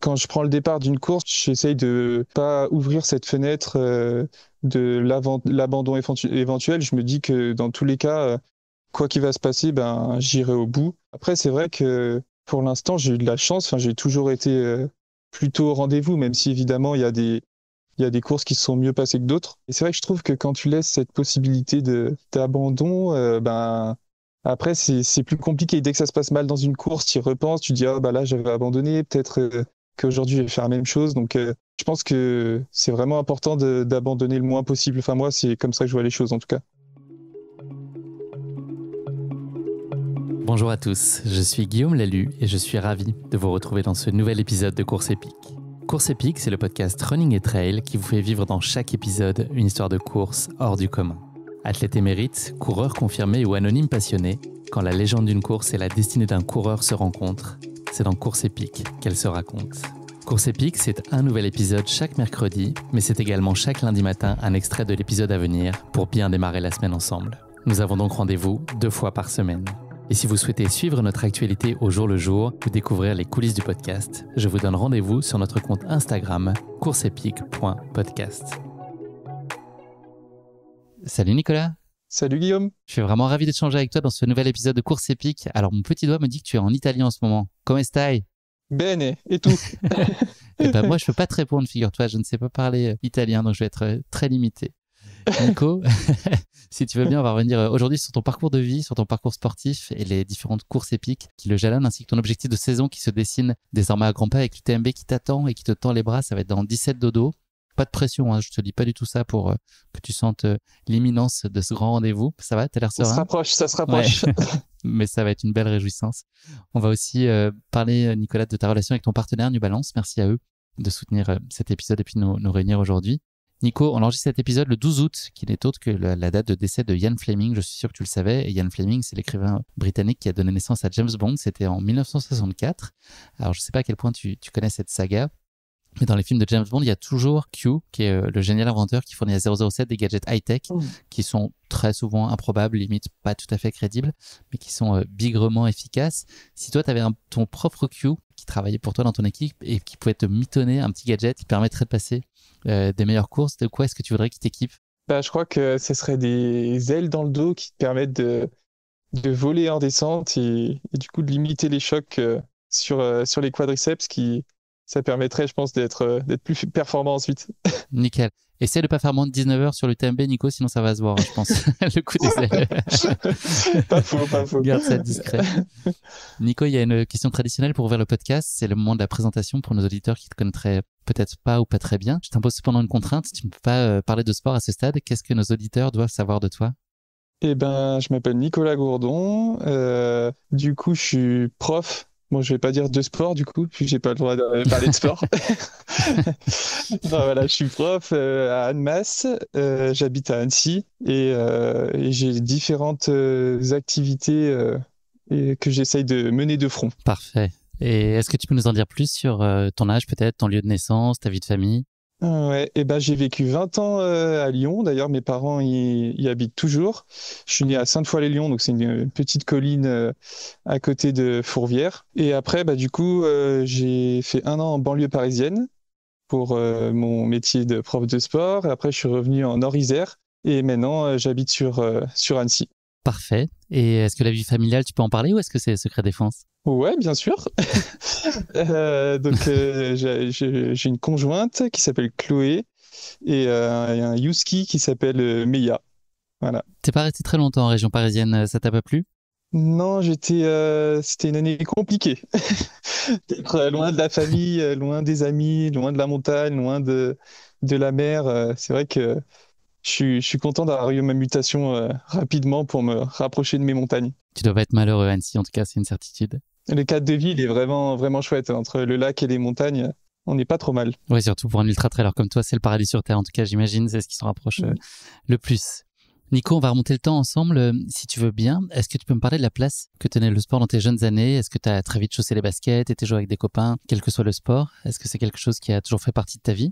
Quand je prends le départ d'une course, j'essaye de pas ouvrir cette fenêtre de l'abandon éventuel. Je me dis que dans tous les cas, quoi qu'il va se passer, ben, j'irai au bout. Après, c'est vrai que pour l'instant, j'ai eu de la chance. Enfin, j'ai toujours été plutôt au rendez-vous, même si évidemment, il y a des courses qui se sont mieux passées que d'autres. Et c'est vrai que je trouve que quand tu laisses cette possibilité d'abandon, ben, après, c'est plus compliqué. Dès que ça se passe mal dans une course, tu y repenses, tu dis, ah, bah là, j'avais abandonné, peut-être qu'aujourd'hui, je vais faire la même chose. Donc, je pense que c'est vraiment important d'abandonner le moins possible. Enfin, moi, c'est comme ça que je vois les choses, en tout cas. Bonjour à tous, je suis Guillaume Lalu et je suis ravi de vous retrouver dans ce nouvel épisode de Course Épique. Course Épique, c'est le podcast Running et Trail qui vous fait vivre dans chaque épisode une histoire de course hors du commun. Athlète émérite, coureur confirmé ou anonyme passionné, quand la légende d'une course et la destinée d'un coureur se rencontrent, c'est dans Course Épique qu'elle se raconte. Course Épique, c'est un nouvel épisode chaque mercredi, mais c'est également chaque lundi matin un extrait de l'épisode à venir pour bien démarrer la semaine ensemble. Nous avons donc rendez-vous 2 fois par semaine. Et si vous souhaitez suivre notre actualité au jour le jour ou découvrir les coulisses du podcast, je vous donne rendez-vous sur notre compte Instagram courseepique.podcast. Salut Nicolas. Salut Guillaume. Je suis vraiment ravi d'échanger avec toi dans ce nouvel épisode de Course Épique. Alors mon petit doigt me dit que tu es en Italie en ce moment. Come stai? Bene, et tout. Et ben moi je peux pas te répondre, figure-toi, je ne sais pas parler italien, donc je vais être très limité. Nico, si tu veux bien, on va revenir aujourd'hui sur ton parcours de vie, sur ton parcours sportif et les différentes courses épiques qui le jalonnent, ainsi que ton objectif de saison qui se dessine désormais à grands pas avec l'UTMB qui t'attend et qui te tend les bras. Ça va être dans 17 dodo. Pas de pression, hein, je te dis pas du tout ça pour que tu sentes l'imminence de ce grand rendez-vous. Ça va, t'as l'air On se serein? rapproche, ça se Ouais, rapproche. mais ça va être une belle réjouissance. On va aussi parler, Nicolas, de ta relation avec ton partenaire New Balance. Merci à eux de soutenir cet épisode et puis nous réunir aujourd'hui. Nico, on enregistre cet épisode le 12 août, qui n'est autre que la date de décès de Ian Fleming. Je suis sûr que tu le savais. Et Ian Fleming, c'est l'écrivain britannique qui a donné naissance à James Bond. C'était en 1964. Alors, je ne sais pas à quel point tu connais cette saga, mais dans les films de James Bond, il y a toujours Q, qui est le génial inventeur qui fournit à 007 des gadgets high-tech qui sont très souvent improbables, limite pas tout à fait crédibles, mais qui sont bigrement efficaces. Si toi, tu avais ton propre Q qui travaillait pour toi dans ton équipe et qui pouvait te mitonner un petit gadget qui permettrait de passer des meilleures courses, de quoi est-ce que tu voudrais qu'il t'équipe? Bah, je crois que ce serait des ailes dans le dos qui te permettent de voler en descente et du coup de limiter les chocs sur les quadriceps ça permettrait, je pense, d'être plus performant ensuite. Nickel. Essaie de pas faire moins de 19 heures sur le TMB, Nico, sinon ça va se voir, hein, je pense. Le coup d'essai. Pas faux, pas faux. Garde ça discret. Nico, il y a une question traditionnelle pour ouvrir le podcast. C'est le moment de la présentation pour nos auditeurs qui te connaîtraient peut-être pas ou pas très bien. Je t'impose cependant une contrainte. Tu ne peux pas parler de sport à ce stade. Qu'est-ce que nos auditeurs doivent savoir de toi? Eh ben, je m'appelle Nicolas Gourdon. Du coup, je suis prof. Bon, je vais pas dire de sport, du coup, puis j'ai pas le droit de parler de sport. Non, voilà, je suis prof à Annemasse. J'habite à Annecy et j'ai différentes activités que j'essaye de mener de front. Parfait. Et est-ce que tu peux nous en dire plus sur ton âge peut-être, ton lieu de naissance, ta vie de famille? Ouais, et ben j'ai vécu 20 ans à Lyon. D'ailleurs, mes parents y habitent toujours. Je suis né à Sainte-Foy-les-Lyons, donc c'est une petite colline à côté de Fourvière. Et après, bah, du coup, j'ai fait 1 an en banlieue parisienne pour mon métier de prof de sport. Et après, je suis revenu en Nord-Isère et maintenant, j'habite sur Annecy. Parfait. Et est-ce que la vie familiale, tu peux en parler ou est-ce que c'est secret défense? Ouais, bien sûr. Donc, j'ai une conjointe qui s'appelle Chloé et un Youski qui s'appelle Meia. Voilà. T'es pas resté très longtemps en région parisienne, ça t'a pas plu? Non, c'était une année compliquée. D'être loin de la famille, loin des amis, loin de la montagne, de la mer. C'est vrai que je suis content d'avoir eu ma mutation rapidement pour me rapprocher de mes montagnes. Tu dois pas être malheureux, Annecy, en tout cas, c'est une certitude. Le cadre de vie, il est vraiment, vraiment chouette. Entre le lac et les montagnes, on n'est pas trop mal. Ouais, surtout pour un ultra-trailer comme toi, c'est le paradis sur Terre. En tout cas, j'imagine, c'est ce qui s'en rapproche le plus. Nico, on va remonter le temps ensemble, si tu veux bien. Est-ce que tu peux me parler de la place que tenait le sport dans tes jeunes années? Est-ce que tu as très vite chaussé les baskets, été joué avec des copains, quel que soit le sport? Est-ce que c'est quelque chose qui a toujours fait partie de ta vie?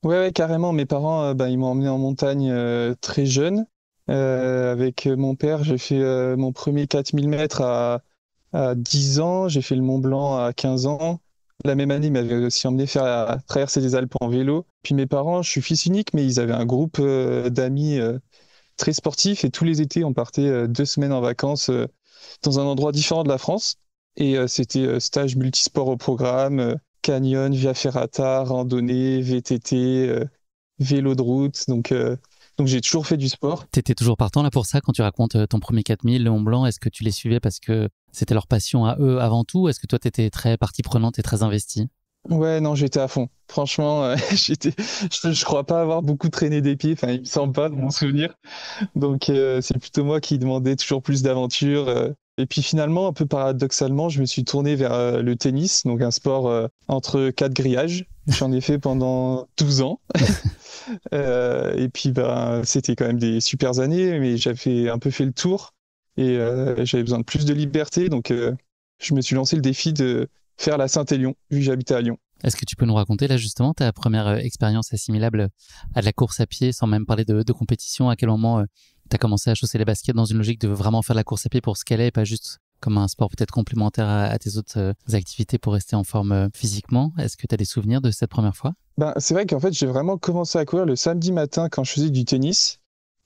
Ouais, ouais, carrément. Mes parents, bah, ils m'ont emmené en montagne très jeune. Avec mon père, j'ai fait mon premier 4000 mètres à 10 ans. J'ai fait le Mont Blanc à 15 ans. La même année, ils m'avaient aussi emmené faire la traversée des Alpes en vélo. Puis mes parents, je suis fils unique, mais ils avaient un groupe d'amis très sportifs et tous les étés, on partait 2 semaines en vacances dans un endroit différent de la France. Et c'était stage multisport au programme, canyon, via ferrata, randonnée, VTT, vélo de route. Donc j'ai toujours fait du sport. T'étais toujours partant là pour ça quand tu racontes ton premier 4000, le Mont Blanc. Est-ce que tu les suivais parce que c'était leur passion à eux avant tout? Est-ce que toi t'étais très partie prenante et très investie? Ouais, non, j'étais à fond. Franchement, je crois pas avoir beaucoup traîné des pieds. Enfin, il me semble pas, de mon souvenir. Donc, c'est plutôt moi qui demandais toujours plus d'aventures. Et puis finalement, un peu paradoxalement, je me suis tourné vers le tennis, donc un sport entre quatre grillages. J'en ai fait pendant 12 ans. Et puis, ben, c'était quand même des super années, mais j'avais un peu fait le tour et j'avais besoin de plus de liberté. Donc, je me suis lancé le défi de faire la Saint-Élion, vu que j'habitais à Lyon. Est-ce que tu peux nous raconter là justement ta première expérience assimilable à de la course à pied, sans même parler de compétition? À quel moment tu as commencé à chausser les baskets dans une logique de vraiment faire de la course à pied pour ce qu'elle est, et pas juste comme un sport peut-être complémentaire à tes autres activités pour rester en forme physiquement? Est-ce que tu as des souvenirs de cette première fois? Ben, c'est vrai qu'en fait, j'ai vraiment commencé à courir le samedi matin quand je faisais du tennis,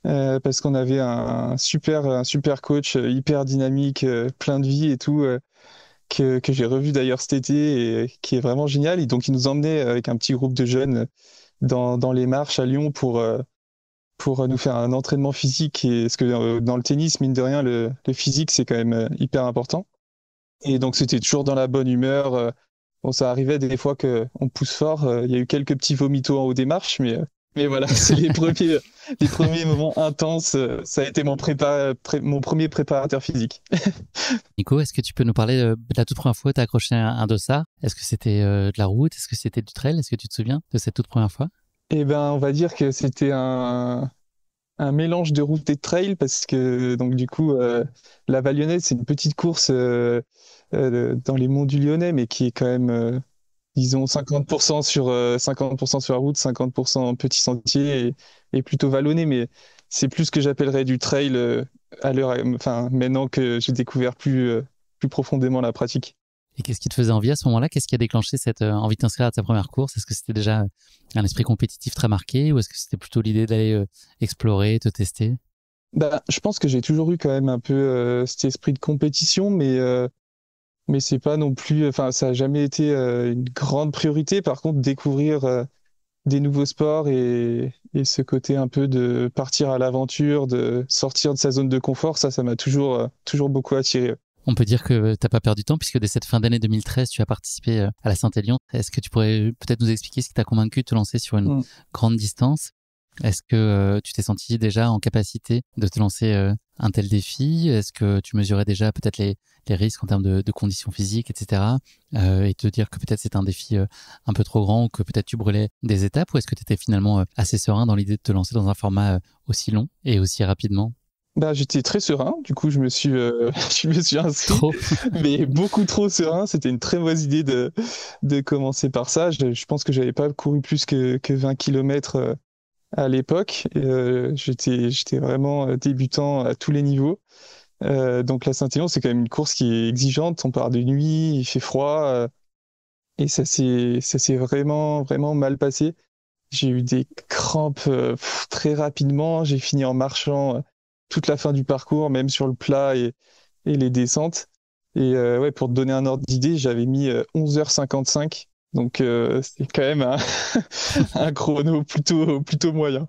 parce qu'on avait un super coach, hyper dynamique, plein de vie et tout, que j'ai revu d'ailleurs cet été et qui est vraiment génial. Et donc, il nous emmenait avec un petit groupe de jeunes dans les marches à Lyon pour nous faire un entraînement physique. Et, parce que dans le tennis, mine de rien, le physique, c'est quand même hyper important. Et donc, c'était toujours dans la bonne humeur. Bon, ça arrivait des fois qu'on pousse fort. Il y a eu quelques petits vomitos en haut des marches, mais voilà, c'est les premiers moments intenses. Ça a été mon premier préparateur physique. Nico, est-ce que tu peux nous parler de la toute première fois où tu as accroché un dossard? Est-ce que c'était de la route? Est-ce que c'était du trail? Est-ce que tu te souviens de cette toute première fois? Eh ben, on va dire que c'était un mélange de route et de trail parce que donc du coup la Vallonnette c'est une petite course dans les monts du Lyonnais mais qui est quand même disons 50% sur 50% sur la route, 50% en petit sentier et plutôt vallonné, mais c'est plus ce que j'appellerais du trail à l'heure enfin maintenant que j'ai découvert plus profondément la pratique. Et qu'est-ce qui te faisait envie à ce moment-là? Qu'est-ce qui a déclenché cette envie de t'inscrire à ta première course? Est-ce que c'était déjà un esprit compétitif très marqué, ou est-ce que c'était plutôt l'idée d'aller explorer, te tester? Bah, je pense que j'ai toujours eu quand même un peu cet esprit de compétition, mais c'est pas non plus, enfin, ça a jamais été une grande priorité. Par contre, découvrir des nouveaux sports et ce côté un peu de partir à l'aventure, de sortir de sa zone de confort, ça m'a toujours beaucoup attiré. On peut dire que t'as pas perdu de temps, puisque dès cette fin d'année 2013, tu as participé à la Saint-Élion. Est-ce que tu pourrais peut-être nous expliquer ce qui t'a convaincu de te lancer sur une Mm. grande distance? Est-ce que tu t'es senti déjà en capacité de te lancer un tel défi? Est-ce que tu mesurais déjà peut-être les risques en termes de conditions physiques, etc. Et te dire que peut-être c'est un défi un peu trop grand, ou que peut-être tu brûlais des étapes? Ou est-ce que tu étais finalement assez serein dans l'idée de te lancer dans un format aussi long et aussi rapidement? Bah, j'étais très serein, du coup je me suis inscrit, Trop. mais beaucoup trop serein. C'était une très mauvaise idée de commencer par ça. Je pense que j'avais pas couru plus que 20 km à l'époque. J'étais vraiment débutant à tous les niveaux. Donc la Saint-Élion, c'est quand même une course qui est exigeante. On part de nuit, il fait froid, et ça s'est vraiment mal passé. J'ai eu des crampes très rapidement. J'ai fini en marchant toute la fin du parcours, même sur le plat et les descentes. Et ouais, pour te donner un ordre d'idée, j'avais mis 11h55. Donc c'est quand même un chrono plutôt moyen.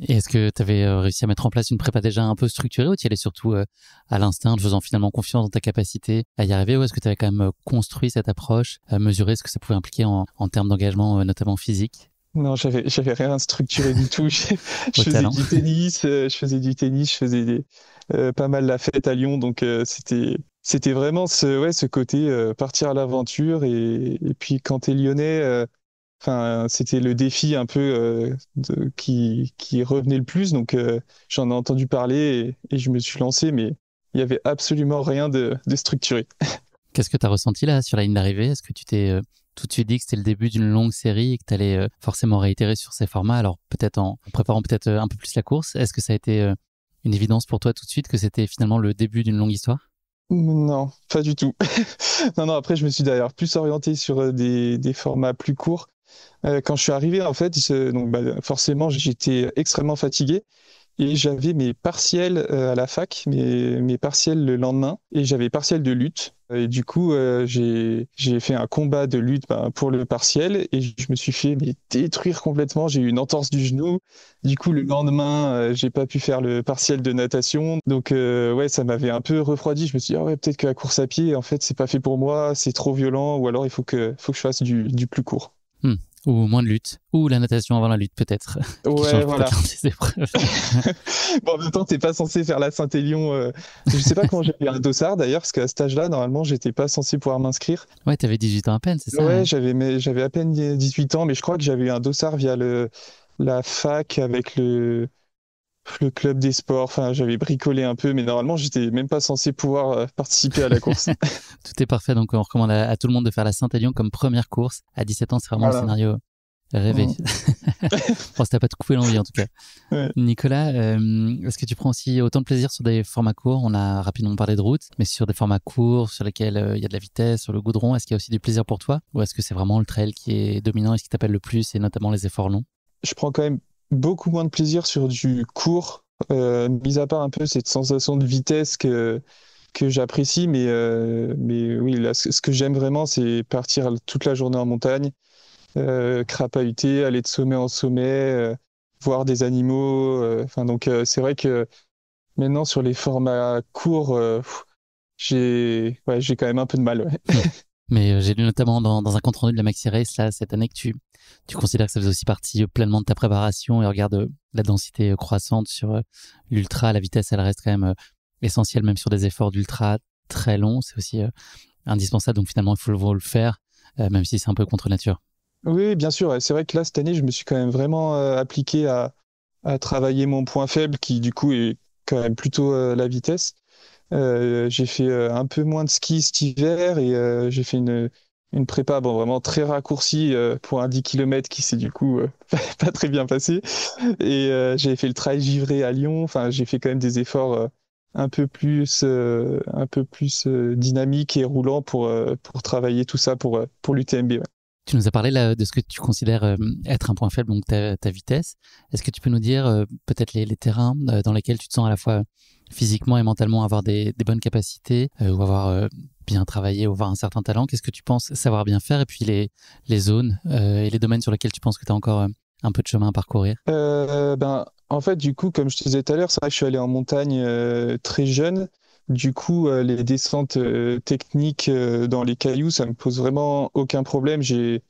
Et est-ce que tu avais réussi à mettre en place une prépa déjà un peu structurée, ou tu y allais surtout à l'instinct, en te faisant finalement confiance dans ta capacité à y arriver? Ou est-ce que tu avais quand même construit cette approche, mesuré ce que ça pouvait impliquer en termes d'engagement, notamment phisique? Non, j'avais rien structuré du tout. Je Au faisais talent. du tennis, je faisais pas mal la fête à Lyon, donc c'était vraiment ce côté partir à l'aventure et puis quand t'es lyonnais, enfin c'était le défi un peu qui revenait le plus, donc j'en ai entendu parler et je me suis lancé, mais il y avait absolument rien de structuré. Qu'est-ce que tu as ressenti là sur la ligne d'arrivée? Est-ce que tu t'es tout de suite dit que c'était le début d'une longue série et que tu allais forcément réitérer sur ces formats, alors peut-être en préparant peut-être un peu plus la course? Est-ce que ça a été une évidence pour toi tout de suite que c'était finalement le début d'une longue histoire? Non, pas du tout. Non, non, après, je me suis d'ailleurs plus orienté sur des formats plus courts. Quand je suis arrivé, en fait, donc, bah, forcément, j'étais extrêmement fatigué. Et j'avais mes partiels à la fac, mes partiels le lendemain, et j'avais partiel de lutte. Et du coup, j'ai fait un combat de lutte pour le partiel, et je me suis fait mais, détruire complètement. J'ai eu une entorse du genou. Du coup, le lendemain, j'ai pas pu faire le partiel de natation. Donc, ouais, ça m'avait un peu refroidi. Je me suis dit, ah ouais, peut-être que la course à pied, en fait, c'est pas fait pour moi, c'est trop violent, ou alors il faut que je fasse du plus court. Hmm. Ou moins de lutte. Ou la natation avant la lutte, peut-être. Qui Ouais, change peut-être voilà. l'un des épreuves. Bon, en même temps, t'es pas censé faire la Saint-Élion. Je sais pas comment j'ai eu un dossard d'ailleurs, parce qu'à cet âge-là, normalement, j'étais pas censé pouvoir m'inscrire. Ouais, t'avais 18 ans à peine, c'est ça, Ouais, ouais. j'avais à peine 18 ans, mais je crois que j'avais eu un dossard via la fac avec le club des sports. Enfin, j'avais bricolé un peu, mais normalement, j'étais même pas censé pouvoir participer à la course. Tout est parfait, donc on recommande à tout le monde de faire la Saint-Élion comme première course. À 17 ans, c'est vraiment le Voilà. scénario rêvé. Mm. Bon, ça t'a pas te coupé l'envie, en tout cas. Ouais. Nicolas, est-ce que tu prends aussi autant de plaisir sur des formats courts? On a rapidement parlé de route, mais sur des formats courts, sur lesquels il y a de la vitesse, sur le goudron, est-ce qu'il y a aussi du plaisir pour toi? Ou est-ce que c'est vraiment le trail qui est dominant et ce qui t'appelle le plus, et notamment les efforts longs? Je prends quand même beaucoup moins de plaisir sur du court, mis à part un peu cette sensation de vitesse que j'apprécie, mais oui, là, ce que j'aime vraiment, c'est partir toute la journée en montagne, crapahuter, aller de sommet en sommet, voir des animaux. Enfin, donc, c'est vrai que maintenant, sur les formats courts, j'ai quand même un peu de mal. Ouais. Mais j'ai lu notamment dans un compte rendu de la Maxi Race là, cette année que tu considères que ça faisait aussi partie pleinement de ta préparation et regarde la densité croissante sur l'ultra, la vitesse, elle reste quand même essentielle même sur des efforts d'ultra très longs. C'est aussi indispensable, donc finalement il faut le faire, même si c'est un peu contre nature. Oui, bien sûr. Ouais. C'est vrai que là, cette année, je me suis quand même vraiment appliqué à travailler mon point faible, qui du coup est quand même plutôt la vitesse. J'ai fait un peu moins de ski cet hiver et j'ai fait une prépa bon, vraiment très raccourcie pour un 10 km qui s'est du coup pas très bien passé. Et j'ai fait le trail givré à Lyon. Enfin, j'ai fait quand même des efforts un peu plus dynamiques et roulants pour travailler tout ça pour l'UTMB. Ouais. Tu nous as parlé là de ce que tu considères être un point faible, donc ta vitesse. Est-ce que tu peux nous dire peut-être les terrains dans lesquels tu te sens à la fois physiquement et mentalement avoir des bonnes capacités ou avoir bien travaillé ou avoir un certain talent? Qu'est-ce que tu penses savoir bien faire? Et puis les zones et les domaines sur lesquels tu penses que tu as encore un peu de chemin à parcourir? En fait, du coup, comme je te disais tout à l'heure, c'est vrai que je suis allé en montagne très jeune. Du coup, les descentes techniques dans les cailloux, ça me pose vraiment aucun problème. J'ai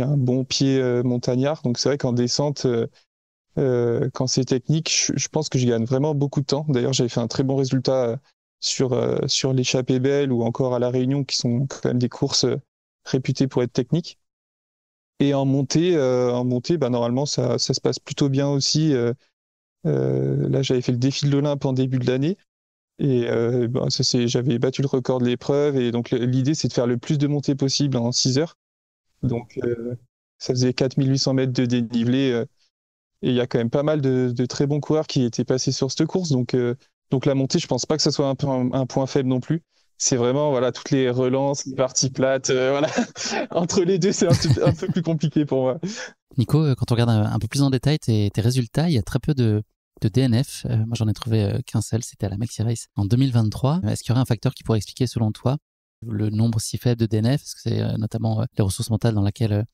un bon pied montagnard, donc c'est vrai qu'en descente, quand c'est technique, je pense que je gagne vraiment beaucoup de temps. D'ailleurs, j'avais fait un très bon résultat sur l'échappée belle ou encore à La Réunion, qui sont quand même des courses réputées pour être techniques. Et en montée, bah, normalement, ça se passe plutôt bien aussi. Là, j'avais fait le défi de l'Olympe en début de l'année. Et bah, j'avais battu le record de l'épreuve. Et donc, l'idée, c'est de faire le plus de montées possible en 6 heures. Donc, ça faisait 4 800 mètres de dénivelé. Et il y a quand même pas mal de très bons coureurs qui étaient passés sur cette course. Donc la montée, je pense pas que ça soit un point faible non plus. C'est vraiment voilà, toutes les relances, les parties plates. Voilà. Entre les deux, c'est un peu plus compliqué pour moi. Nico, quand on regarde un peu plus en détail tes résultats, il y a très peu de DNF. Moi, j'en ai trouvé qu'un seul, c'était à la Maxi Race en 2023. Est-ce qu'il y aurait un facteur qui pourrait expliquer, selon toi, le nombre si faible de DNF? Est-ce que c'est notamment les ressources mentales dans lesquelles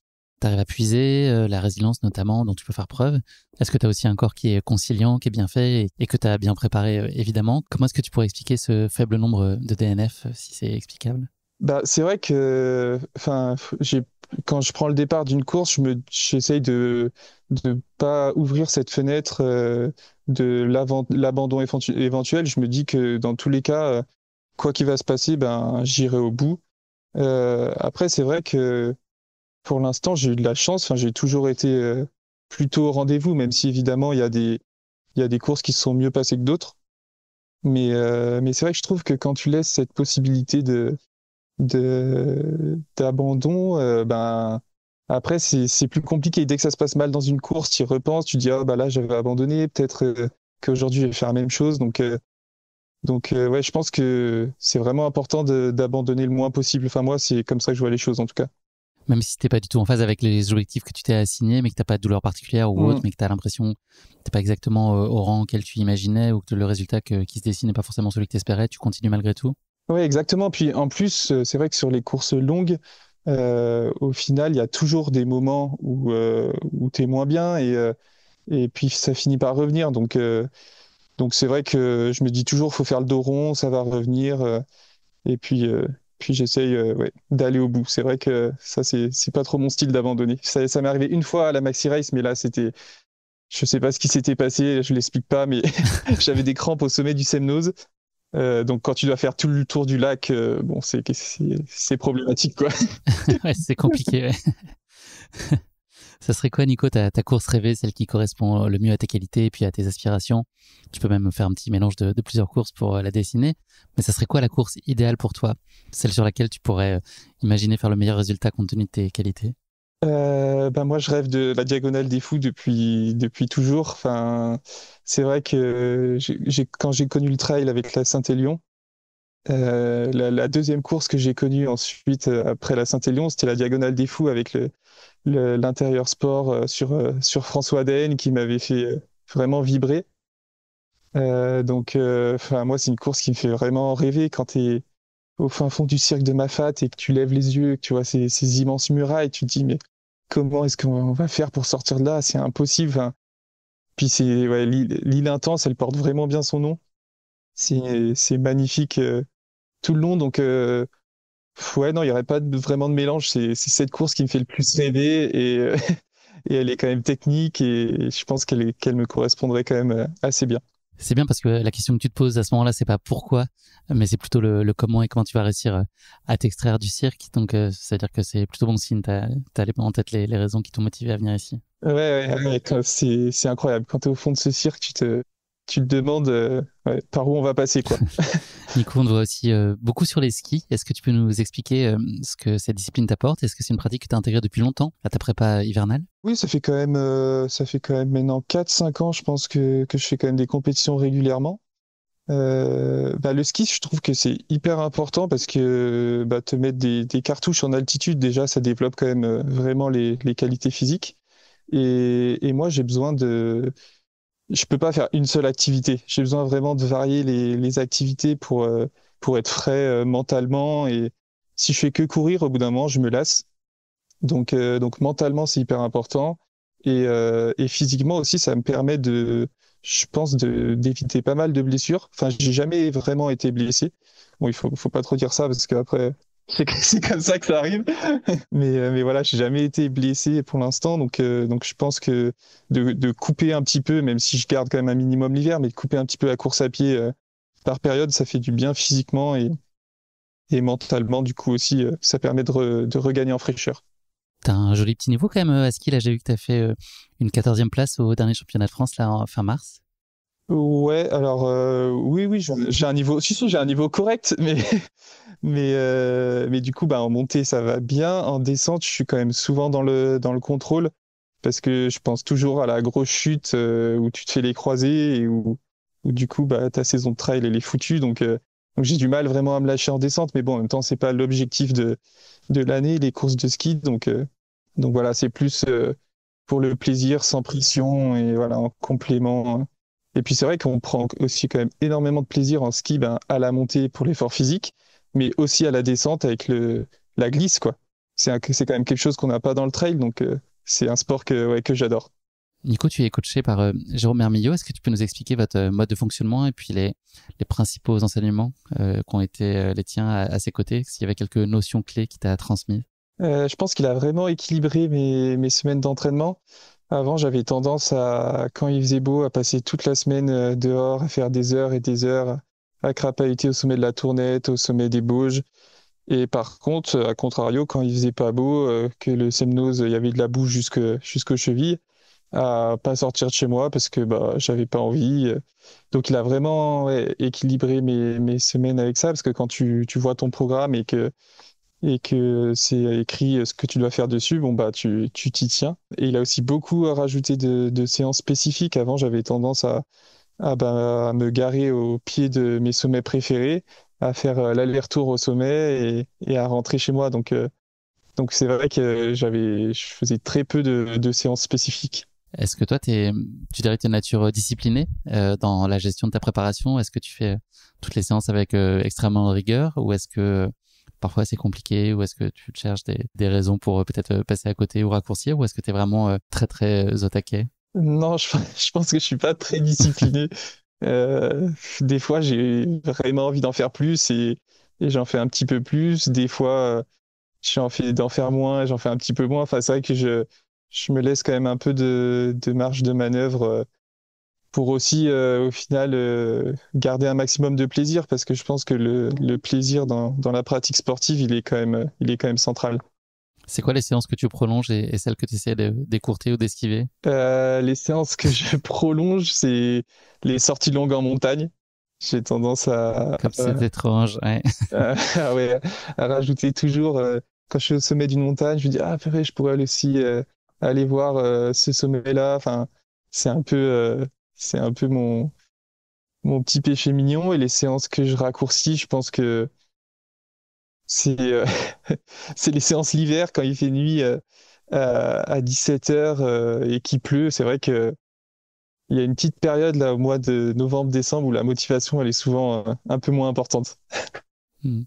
tu arrives à puiser, la résilience notamment, dont tu peux faire preuve? Est-ce que tu as aussi un corps qui est conciliant, qui est bien fait et que tu as bien préparé, évidemment? Comment est-ce que tu pourrais expliquer ce faible nombre de DNF, si c'est explicable? Bah, c'est vrai que enfin, quand je prends le départ d'une course, j'essaye de pas ouvrir cette fenêtre de l'abandon éventuel. Je me dis que dans tous les cas, quoi qu'il va se passer, ben, j'irai au bout. Après, c'est vrai que pour l'instant, j'ai eu de la chance. Enfin, j'ai toujours été plutôt au rendez-vous, même si évidemment, il y a des courses qui se sont mieux passées que d'autres. Mais c'est vrai que je trouve que quand tu laisses cette possibilité d'abandon, ben, après, c'est plus compliqué. Dès que ça se passe mal dans une course, tu y repenses, tu dis, ah, bah là, j'avais abandonné, peut-être qu'aujourd'hui, je vais faire la même chose. Donc, Donc ouais, je pense que c'est vraiment important d'abandonner le moins possible. Enfin moi, c'est comme ça que je vois les choses en tout cas. Même si t'es pas du tout en phase avec les objectifs que tu t'es assignés, mais que t'as pas de douleur particulière ou autre, Mm. mais que t'as l'impression que t'es pas exactement au rang auquel tu imaginais ou que le résultat qui se dessine n'est pas forcément celui que t'espérais, tu continues malgré tout. Ouais, exactement. Puis en plus, c'est vrai que sur les courses longues, au final, il y a toujours des moments où tu es moins bien et puis ça finit par revenir. Donc c'est vrai que je me dis toujours, faut faire le dos rond, ça va revenir. Et puis j'essaye ouais, d'aller au bout. C'est vrai que ça, c'est pas trop mon style d'abandonner. Ça m'est arrivé une fois à la Maxi Race, mais là, je sais pas ce qui s'était passé, je l'explique pas, mais j'avais des crampes au sommet du Semnoz. Donc quand tu dois faire tout le tour du lac, bon, c'est problématique, quoi. Ouais, c'est compliqué. Ouais. Ça serait quoi, Nico, ta course rêvée, celle qui correspond le mieux à tes qualités et puis à tes aspirations? Tu peux même faire un petit mélange de plusieurs courses pour la dessiner. Mais ça serait quoi la course idéale pour toi? Celle sur laquelle tu pourrais imaginer faire le meilleur résultat compte tenu de tes qualités? Ben moi, je rêve de la Diagonale des Fous depuis toujours. Enfin, c'est vrai que quand j'ai connu le trail avec la Saint-Élion, la deuxième course que j'ai connue ensuite après la Saint-Élion, c'était la Diagonale des Fous avec l'intérieur sport sur François Daen qui m'avait fait vraiment vibrer. Enfin, moi, c'est une course qui me fait vraiment rêver quand tu es au fin fond du cirque de Mafat et que tu lèves les yeux, que tu vois ces immenses murailles, tu te dis, mais comment est-ce qu'on va faire pour sortir de là? C'est impossible. Enfin, puis c'est ouais, l'île Intense, elle porte vraiment bien son nom. C'est magnifique tout le long. Ouais, non, il n'y aurait pas vraiment de mélange. C'est cette course qui me fait le plus rêver et elle est quand même technique et je pense qu'elle me correspondrait quand même assez bien. C'est bien parce que la question que tu te poses à ce moment-là, c'est pas pourquoi, mais c'est plutôt le comment et comment tu vas réussir à t'extraire du cirque. Donc, ça veut dire que c'est plutôt bon signe. T'as en tête les raisons qui t'ont motivé à venir ici. Ouais, c'est incroyable. Quand tu es au fond de ce cirque, tu te demandes ouais, par où on va passer, quoi. Nico, on te voit aussi beaucoup sur les skis. Est-ce que tu peux nous expliquer ce que cette discipline t'apporte? Est-ce que c'est une pratique que tu as intégrée depuis longtemps à ta prépa hivernale? Oui, ça fait quand même maintenant 4 5 ans, je pense que je fais quand même des compétitions régulièrement. Bah, le ski, je trouve que c'est hyper important parce que bah, te mettre des cartouches en altitude, déjà, ça développe quand même vraiment les qualités physiques. Et moi, je peux pas faire une seule activité. J'ai besoin vraiment de varier les activités pour être frais mentalement. Et si je fais que courir, au bout d'un moment, je me lasse. Donc mentalement, c'est hyper important. Et physiquement aussi, ça me permet je pense, d'éviter pas mal de blessures. Enfin, j'ai jamais vraiment été blessé. Bon, faut pas trop dire ça parce qu'après, c'est comme ça que ça arrive. Mais voilà, j'ai jamais été blessé pour l'instant. Donc je pense que de couper un petit peu, même si je garde quand même un minimum l'hiver, mais de couper un petit peu la course à pied par période, ça fait du bien physiquement et mentalement. Du coup aussi, ça permet de regagner en fraîcheur. T'as un joli petit niveau quand même à ski. Là, j'ai vu que t'as fait une 14e place au dernier championnat de France, là, en fin mars. Ouais, alors oui, j'ai un niveau, si, j'ai un niveau correct, mais du coup, bah, en montée, ça va bien. En descente, je suis quand même souvent dans le contrôle parce que je pense toujours à la grosse chute où tu te fais les croisés et où du coup, bah, ta saison de trail, elle est foutue. Donc j'ai du mal vraiment à me lâcher en descente, mais bon, en même temps, c'est pas l'objectif de l'année, les courses de ski. Donc voilà, c'est plus pour le plaisir, sans pression et voilà, en complément. Et puis c'est vrai qu'on prend aussi quand même énormément de plaisir en ski ben, à la montée pour l'effort physique, mais aussi à la descente avec la glisse, quoi. C'est quand même quelque chose qu'on n'a pas dans le trail, donc c'est un sport ouais, que j'adore. Nico, tu es coaché par Jérôme Hermillot. Est-ce que tu peux nous expliquer votre mode de fonctionnement et puis les principaux enseignements qui ont été les tiens à ses côtés? S'il y avait quelques notions clés qu'il t'a transmises? Je pense qu'il a vraiment équilibré mes semaines d'entraînement. Avant, j'avais tendance quand il faisait beau, à passer toute la semaine dehors, à faire des heures et des heures, à crapahuter au sommet de la Tournette, au sommet des Bauges. Et par contre, à contrario, quand il faisait pas beau, que le Semnoz, il y avait de la boue jusqu'aux chevilles, à pas sortir de chez moi parce que bah j'avais pas envie. Donc il a vraiment ouais, équilibré mes semaines avec ça parce que quand tu vois ton programme et que c'est écrit ce que tu dois faire dessus, bon bah tu t'y tiens. Et il a aussi beaucoup rajouté de séances spécifiques. Avant, j'avais tendance à me garer au pied de mes sommets préférés, à faire l'aller-retour au sommet et à rentrer chez moi. Donc c'est vrai que je faisais très peu de séances spécifiques. Est-ce que toi, tu dirais que tu es de nature disciplinée dans la gestion de ta préparation? Est-ce que tu fais toutes les séances avec extrêmement de rigueur ou est-ce que parfois c'est compliqué ou est-ce que tu cherches des raisons pour peut-être passer à côté ou raccourcir ou est-ce que tu es vraiment très très au taquet? Non, je pense que je suis pas très discipliné. Des fois, j'ai vraiment envie d'en faire plus et j'en fais un petit peu plus. Des fois, j'ai envie d'en faire moins et j'en fais un petit peu moins. Enfin, c'est vrai que je me laisse quand même un peu de marge de manœuvre pour aussi, au final, garder un maximum de plaisir parce que je pense que le plaisir dans la pratique sportive, il est quand même central. C'est quoi les séances que tu prolonges et celles que tu essaies d'écourter ou d'esquiver? Les séances que je prolonge, c'est les sorties longues en montagne. J'ai tendance Comme c'est étrange, ouais. ah ouais, à rajouter toujours, quand je suis au sommet d'une montagne, je me dis, ah, purée, je pourrais aller aussi aller voir ce sommet-là. Enfin, c'est un peu mon petit péché mignon. Et les séances que je raccourcis, je pense que c'est c'est les séances l'hiver quand il fait nuit à 17h et qu'il pleut. C'est vrai que il y a une petite période là au mois de novembre-décembre où la motivation elle est souvent un peu moins importante. Hmm.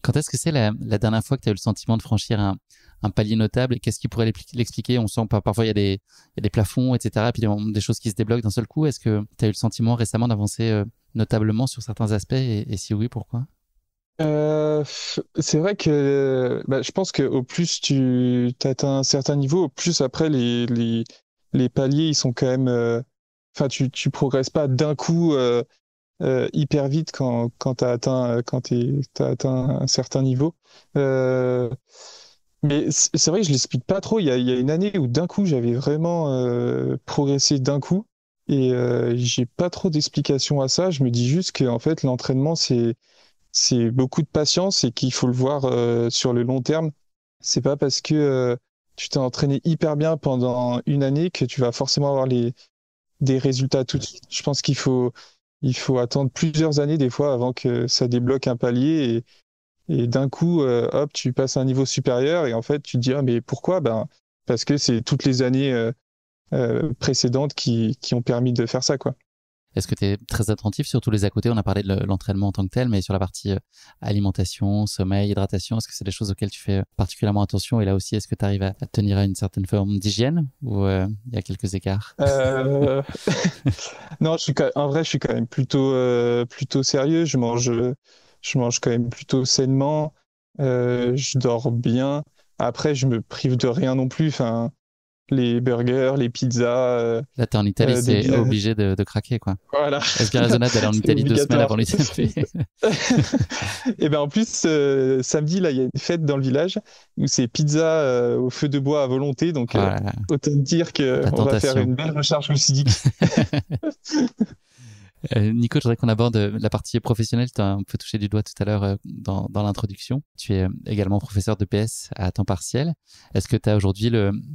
Quand est-ce que c'est la dernière fois que tu as eu le sentiment de franchir un palier notable et qu'est-ce qui pourrait l'expliquer? On sent parfois il y a des plafonds, etc. Et puis des choses qui se débloquent d'un seul coup. Est-ce que tu as eu le sentiment récemment d'avancer notablement sur certains aspects et si oui, pourquoi? C'est vrai que bah, je pense que au plus tu atteins un certain niveau, au plus après les paliers ils sont quand même. Enfin, tu progresses pas d'un coup hyper vite quand t'as atteint un certain niveau. Euh, mais c'est vrai que je l'explique pas trop. Il y a une année où d'un coup j'avais vraiment progressé d'un coup et j'ai pas trop d'explications à ça. Je me dis juste que en fait l'entraînement c'est beaucoup de patience et qu'il faut le voir sur le long terme. C'est pas parce que tu t'es entraîné hyper bien pendant une année que tu vas forcément avoir des résultats tout de suite. Je pense il faut attendre plusieurs années des fois avant que ça débloque un palier et d'un coup, hop, tu passes à un niveau supérieur et en fait, tu te dis, ah, mais pourquoi? Ben, parce que c'est toutes les années précédentes qui ont permis de faire ça, quoi. Est-ce que tu es très attentif sur tous les à côté? On a parlé de l'entraînement en tant que tel, mais sur la partie alimentation, sommeil, hydratation, est-ce que c'est des choses auxquelles tu fais particulièrement attention? Et là aussi, est-ce que tu arrives à tenir à une certaine forme d'hygiène ou il y a quelques écarts? Euh, Non, en vrai, je suis quand même plutôt sérieux. Je mange quand même plutôt sainement. Je dors bien. Après, je me prive de rien non plus. Enfin, les burgers, les pizzas, Là, t'es en Italie, des c'est obligé de craquer, quoi. voilà, Est-ce bien raisonnable d'aller en c'est Italie 2 semaines obligatoire. avant l'UTMB? Et ben en plus, samedi là, il y a une fête dans le village où c'est pizza au feu de bois à volonté. Donc, Oh là là, autant dire que la on va faire tentation. une belle recharge glucidique. Nico, je voudrais qu'on aborde la partie professionnelle. Tu as un peu touché du doigt tout à l'heure dans l'introduction. Tu es également professeur de PS à temps partiel. Est-ce que tu as aujourd'hui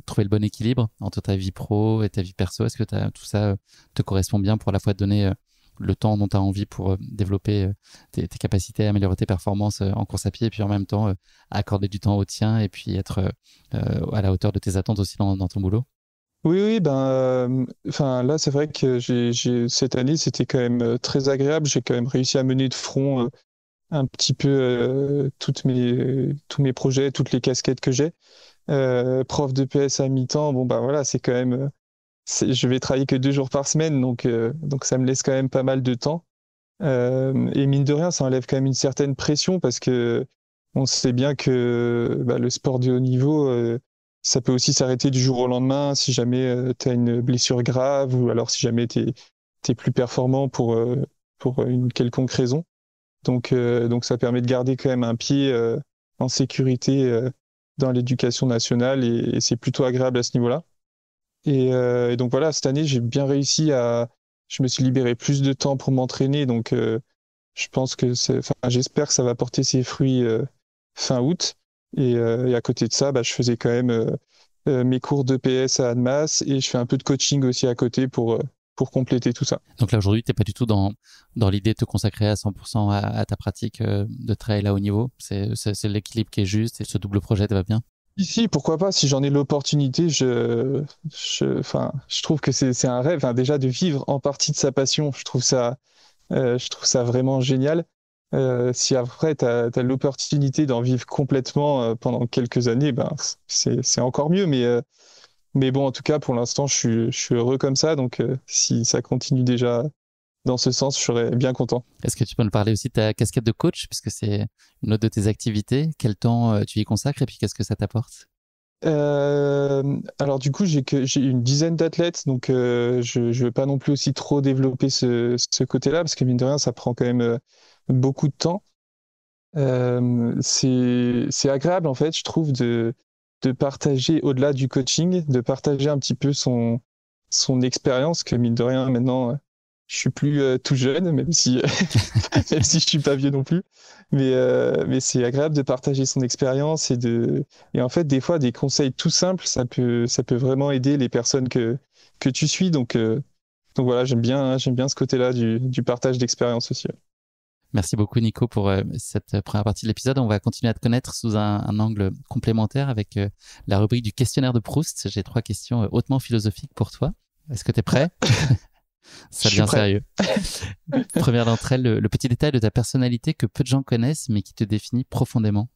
trouvé le bon équilibre entre ta vie pro et ta vie perso? Est-ce que tout ça te correspond bien pour à la fois te donner le temps dont tu as envie pour développer tes capacités, améliorer tes performances en course à pied et puis en même temps accorder du temps au tien et puis être à la hauteur de tes attentes aussi dans ton boulot? Oui, oui, ben, enfin là, c'est vrai que cette année, c'était quand même très agréable. J'ai quand même réussi à mener de front un petit peu tous mes projets, toutes les casquettes que j'ai. Prof de PS à mi-temps, bon, bah voilà, c'est quand même, je vais travailler que 2 jours par semaine, donc ça me laisse quand même pas mal de temps. Et mine de rien, ça enlève quand même une certaine pression parce que on sait bien que bah, le sport de haut niveau, ça peut aussi s'arrêter du jour au lendemain si jamais tu as une blessure grave ou alors si jamais tu es plus performant pour une quelconque raison. Donc ça permet de garder quand même un pied en sécurité dans l'éducation nationale et c'est plutôt agréable à ce niveau-là. Et donc voilà, cette année, j'ai bien réussi je me suis libéré plus de temps pour m'entraîner, donc je pense que enfin, j'espère que ça va porter ses fruits fin août. Et à côté de ça, bah, je faisais quand même mes cours de PS à Annemasse et je fais un peu de coaching aussi à côté Ouais. pour compléter tout ça. Donc là, aujourd'hui, t'es pas du tout dans l'idée de te consacrer à 100% à ta pratique de trail à haut niveau. C'est l'équilibre qui est juste et ce double projet te va bien. Ici, pourquoi pas, si j'en ai l'opportunité, enfin, je trouve que c'est un rêve, hein, déjà de vivre en partie de sa passion. Je trouve ça vraiment génial. Si après, tu as l'opportunité d'en vivre complètement pendant quelques années, ben, c'est encore mieux. Mais bon, en tout cas, pour l'instant, je suis heureux comme ça. Donc, si ça continue déjà dans ce sens, je serais bien content. Est-ce que tu peux nous parler aussi de ta casquette de coach, puisque c'est une autre de tes activités? Quel temps tu y consacres et puis qu'est-ce que ça t'apporte? Alors du coup, j'ai une dizaine d'athlètes, donc je ne veux pas non plus aussi trop développer ce côté-là, parce que mine de rien, ça prend quand même beaucoup de temps. C'est agréable, en fait, je trouve, de partager, au-delà du coaching, de partager un petit peu son expérience, que mine de rien, maintenant, je suis plus tout jeune, même si, même si je suis pas vieux non plus. Mais c'est agréable de partager son expérience et en fait, des fois, des conseils tout simples, ça peut vraiment aider les personnes que tu suis. Donc voilà, j'aime bien ce côté-là du partage d'expérience aussi. Merci beaucoup Nico pour cette première partie de l'épisode. On va continuer à te connaître sous un angle complémentaire avec la rubrique du questionnaire de Proust. J'ai 3 questions hautement philosophiques pour toi. Est-ce que tu es prêt? Ça Je suis devient prêt. sérieux. Première d'entre elles, le petit détail de ta personnalité que peu de gens connaissent mais qui te définit profondément.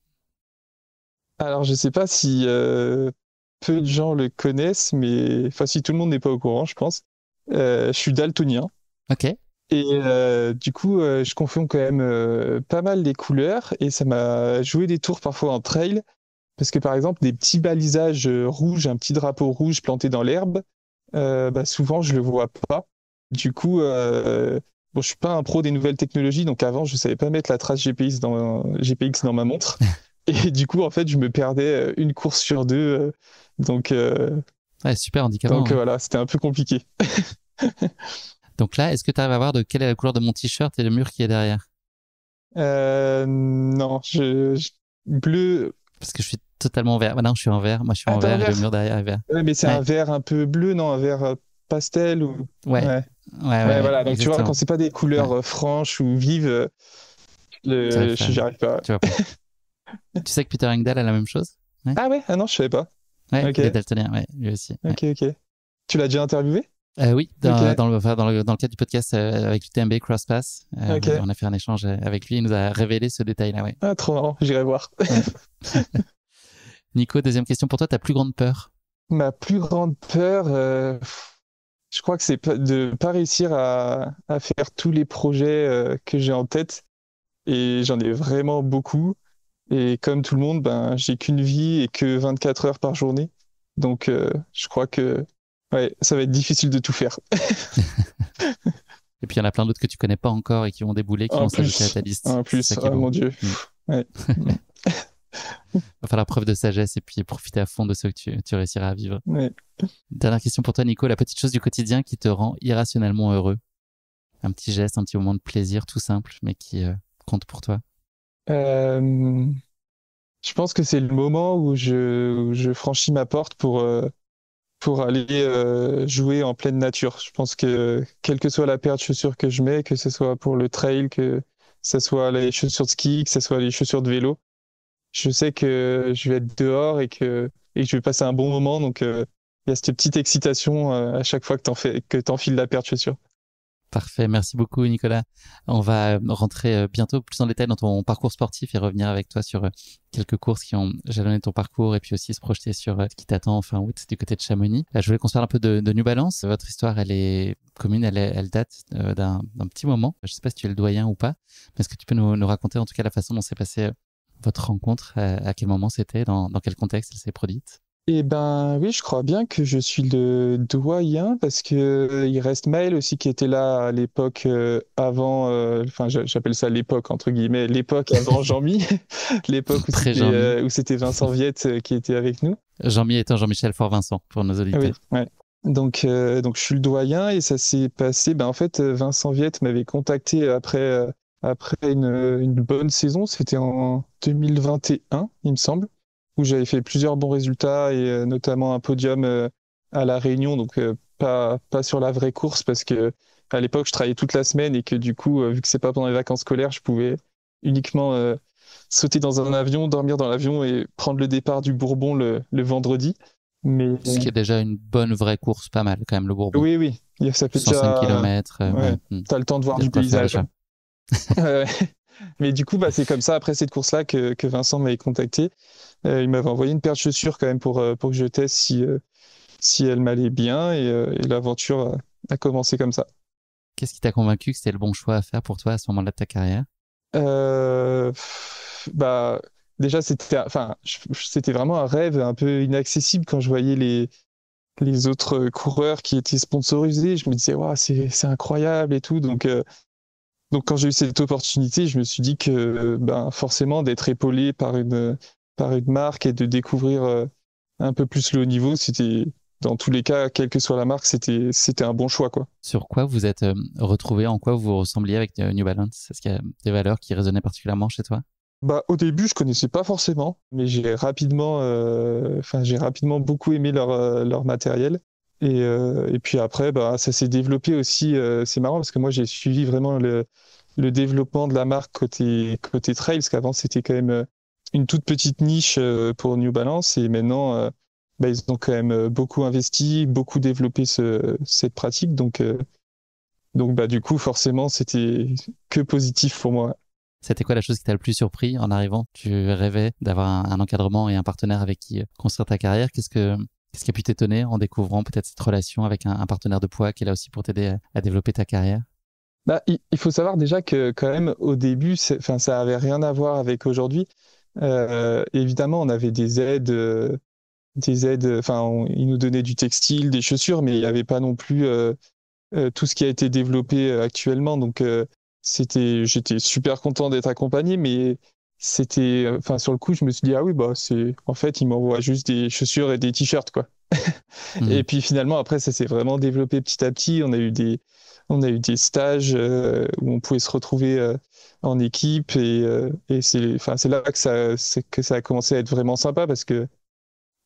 Alors, je sais pas si peu de gens le connaissent, mais enfin, si tout le monde n'est pas au courant, je pense. Je suis daltonien. Ok. Et du coup, je confonds quand même pas mal les couleurs et ça m'a joué des tours parfois en trail parce que par exemple, des petits balisages rouges, un petit drapeau rouge planté dans l'herbe, bah, souvent je le vois pas. Du coup, bon, je suis pas un pro des nouvelles technologies, donc avant, je savais pas mettre la trace GPX dans ma montre. Et du coup, en fait, je me perdais une course sur deux. Donc, euh, Ouais, super handicapant. Ouais. voilà, c'était un peu compliqué. Donc là, est-ce que tu arrives à voir de quelle est la couleur de mon t-shirt et le mur qui est derrière? Non, bleu. Parce que je suis totalement vert. Maintenant, je suis en vert. Moi, je suis Ah, en t'as un vert et le mur vert. derrière est vert. Ouais, mais c'est un Ouais, vert un peu bleu, non? Un vert pastel ou... ouais, Ouais. ouais, Ouais, ouais, voilà. Donc, tu vois, quand exactement. c'est pas des Ouais, couleurs franches ou vives, j'arrive j'y arrive pas. tu vois pas. Tu sais que Peter Engdahl a la même chose? Ouais, Ah ouais? Ah non, je savais pas. ouais, Ok, il est daltonien, ouais, lui aussi. Ouais. ok. Tu l'as déjà interviewé? Oui, Ok, dans le cadre du podcast avec l'UTMB CrossPass, ok. on a fait un échange avec lui, il nous a révélé ce détail-là, ouais. Ah, trop marrant, j'irai voir. Ouais. Nico, deuxième question pour toi, ta plus grande peur? Ma plus grande peur, je crois que c'est de pas réussir à faire tous les projets que j'ai en tête. Et j'en ai vraiment beaucoup. Et comme tout le monde, ben, j'ai qu'une vie et que 24 heures par journée. Donc, je crois que ouais, ça va être difficile de tout faire. Et puis il y en a plein d'autres que tu connais pas encore et qui vont débouler, qui vont s'ajouter à ta liste. En C'est ça plus, qui est oh beau. mon Dieu. Mm. Ouais. Mm. Va falloir preuve de sagesse et puis profiter à fond de ce que tu réussiras à vivre. Ouais. Dernière question pour toi, Nico, la petite chose du quotidien qui te rend irrationnellement heureux. Un petit geste, un petit moment de plaisir tout simple, mais qui compte pour toi. Euh, je pense que c'est le moment où je franchis ma porte pour aller jouer en pleine nature. Je pense que quelle que soit la paire de chaussures que je mets, que ce soit pour le trail, que ce soit les chaussures de ski, que ce soit les chaussures de vélo, je sais que je vais être dehors et que je vais passer un bon moment. Donc, il y a cette petite excitation à chaque fois que t'enfiles la paire de chaussures. Parfait, merci beaucoup Nicolas. On va rentrer bientôt plus en détail dans ton parcours sportif et revenir avec toi sur quelques courses qui ont jalonné ton parcours et puis aussi se projeter sur ce qui t'attend fin août du côté de Chamonix. Je voulais qu'on se parle un peu de New Balance. Votre histoire, elle est commune, elle date d'un petit moment. Je sais pas si tu es le doyen ou pas, mais est-ce que tu peux nous raconter en tout cas la façon dont s'est passée votre rencontre, à quel moment c'était, dans quel contexte elle s'est produite? Eh ben oui, je crois bien que je suis le doyen parce que il reste Maël aussi qui était là à l'époque avant, enfin j'appelle ça l'époque entre guillemets, l'époque avant Jean-Mi, l'époque Très Jean-Mi. où c'était Vincent Viette qui était avec nous. Jean-Mi étant Jean-Michel Fort-Vincent pour nos Ah oui, auditeurs. ouais. Donc je suis le doyen et ça s'est passé. Ben en fait, Vincent Viette m'avait contacté après une bonne saison. C'était en 2021, il me semble, où j'avais fait plusieurs bons résultats et notamment un podium à La Réunion. Donc pas sur la vraie course parce que à l'époque, je travaillais toute la semaine et que du coup, vu que c'est pas pendant les vacances scolaires, je pouvais uniquement sauter dans un avion, dormir dans l'avion et prendre le départ du Bourbon le vendredi. Mais Ce qui est déjà une bonne vraie course, pas mal quand même, le Bourbon. oui, oui, ça fait 105 déjà. km, Ouais, t'as le temps de voir il y a du de quoi faire paysage. déjà. Ouais. Mais du coup, bah, c'est comme ça, après cette course-là, que Vincent m'avait contacté. Il m'avait envoyé une paire de chaussures quand même pour que je teste si elle m'allait bien et l'aventure a commencé comme ça. Qu'est-ce qui t'a convaincu que c'était le bon choix à faire pour toi à ce moment-là de ta carrière? Bah, déjà, c'était vraiment un rêve un peu inaccessible quand je voyais les autres coureurs qui étaient sponsorisés. Je me disais, waouh, c'est incroyable et tout. Donc, quand j'ai eu cette opportunité, je me suis dit que ben, forcément, d'être épaulé par une marque et de découvrir un peu plus le haut niveau, dans tous les cas, quelle que soit la marque, c'était un bon choix, quoi. Sur quoi vous êtes retrouvé, en quoi vous vous ressembliez avec New Balance? Est-ce qu'il y a des valeurs qui résonnaient particulièrement chez toi? Bah, au début, je connaissais pas forcément, mais j'ai rapidement beaucoup aimé leur matériel. Et puis après, bah, ça s'est développé aussi. C'est marrant parce que moi, j'ai suivi vraiment le développement de la marque côté trail, parce qu'avant, c'était quand même une toute petite niche pour New Balance. Et maintenant, bah, ils ont quand même beaucoup investi, beaucoup développé cette pratique. Donc bah, du coup, forcément, c'était que positif pour moi. C'était quoi la chose qui t'a le plus surpris en arrivant? Tu rêvais d'avoir un encadrement et un partenaire avec qui construire ta carrière. Qu'est-ce qui a pu t'étonner en découvrant peut-être cette relation avec un partenaire de poids qui est là aussi pour t'aider à développer ta carrière? Bah, il faut savoir déjà que quand même au début, ça avait rien à voir avec aujourd'hui. Évidemment, on avait des aides. Enfin, ils nous donnaient du textile, des chaussures, mais il n'y avait pas non plus tout ce qui a été développé actuellement. Donc, j'étais super content d'être accompagné, mais enfin, sur le coup, je me suis dit, ah oui, bah, en fait, ils m'envoient juste des chaussures et des t-shirts, quoi. Et Mhm. puis finalement, après, ça s'est vraiment développé petit à petit. On a eu des stages où on pouvait se retrouver en équipe et c'est là que ça a commencé à être vraiment sympa parce que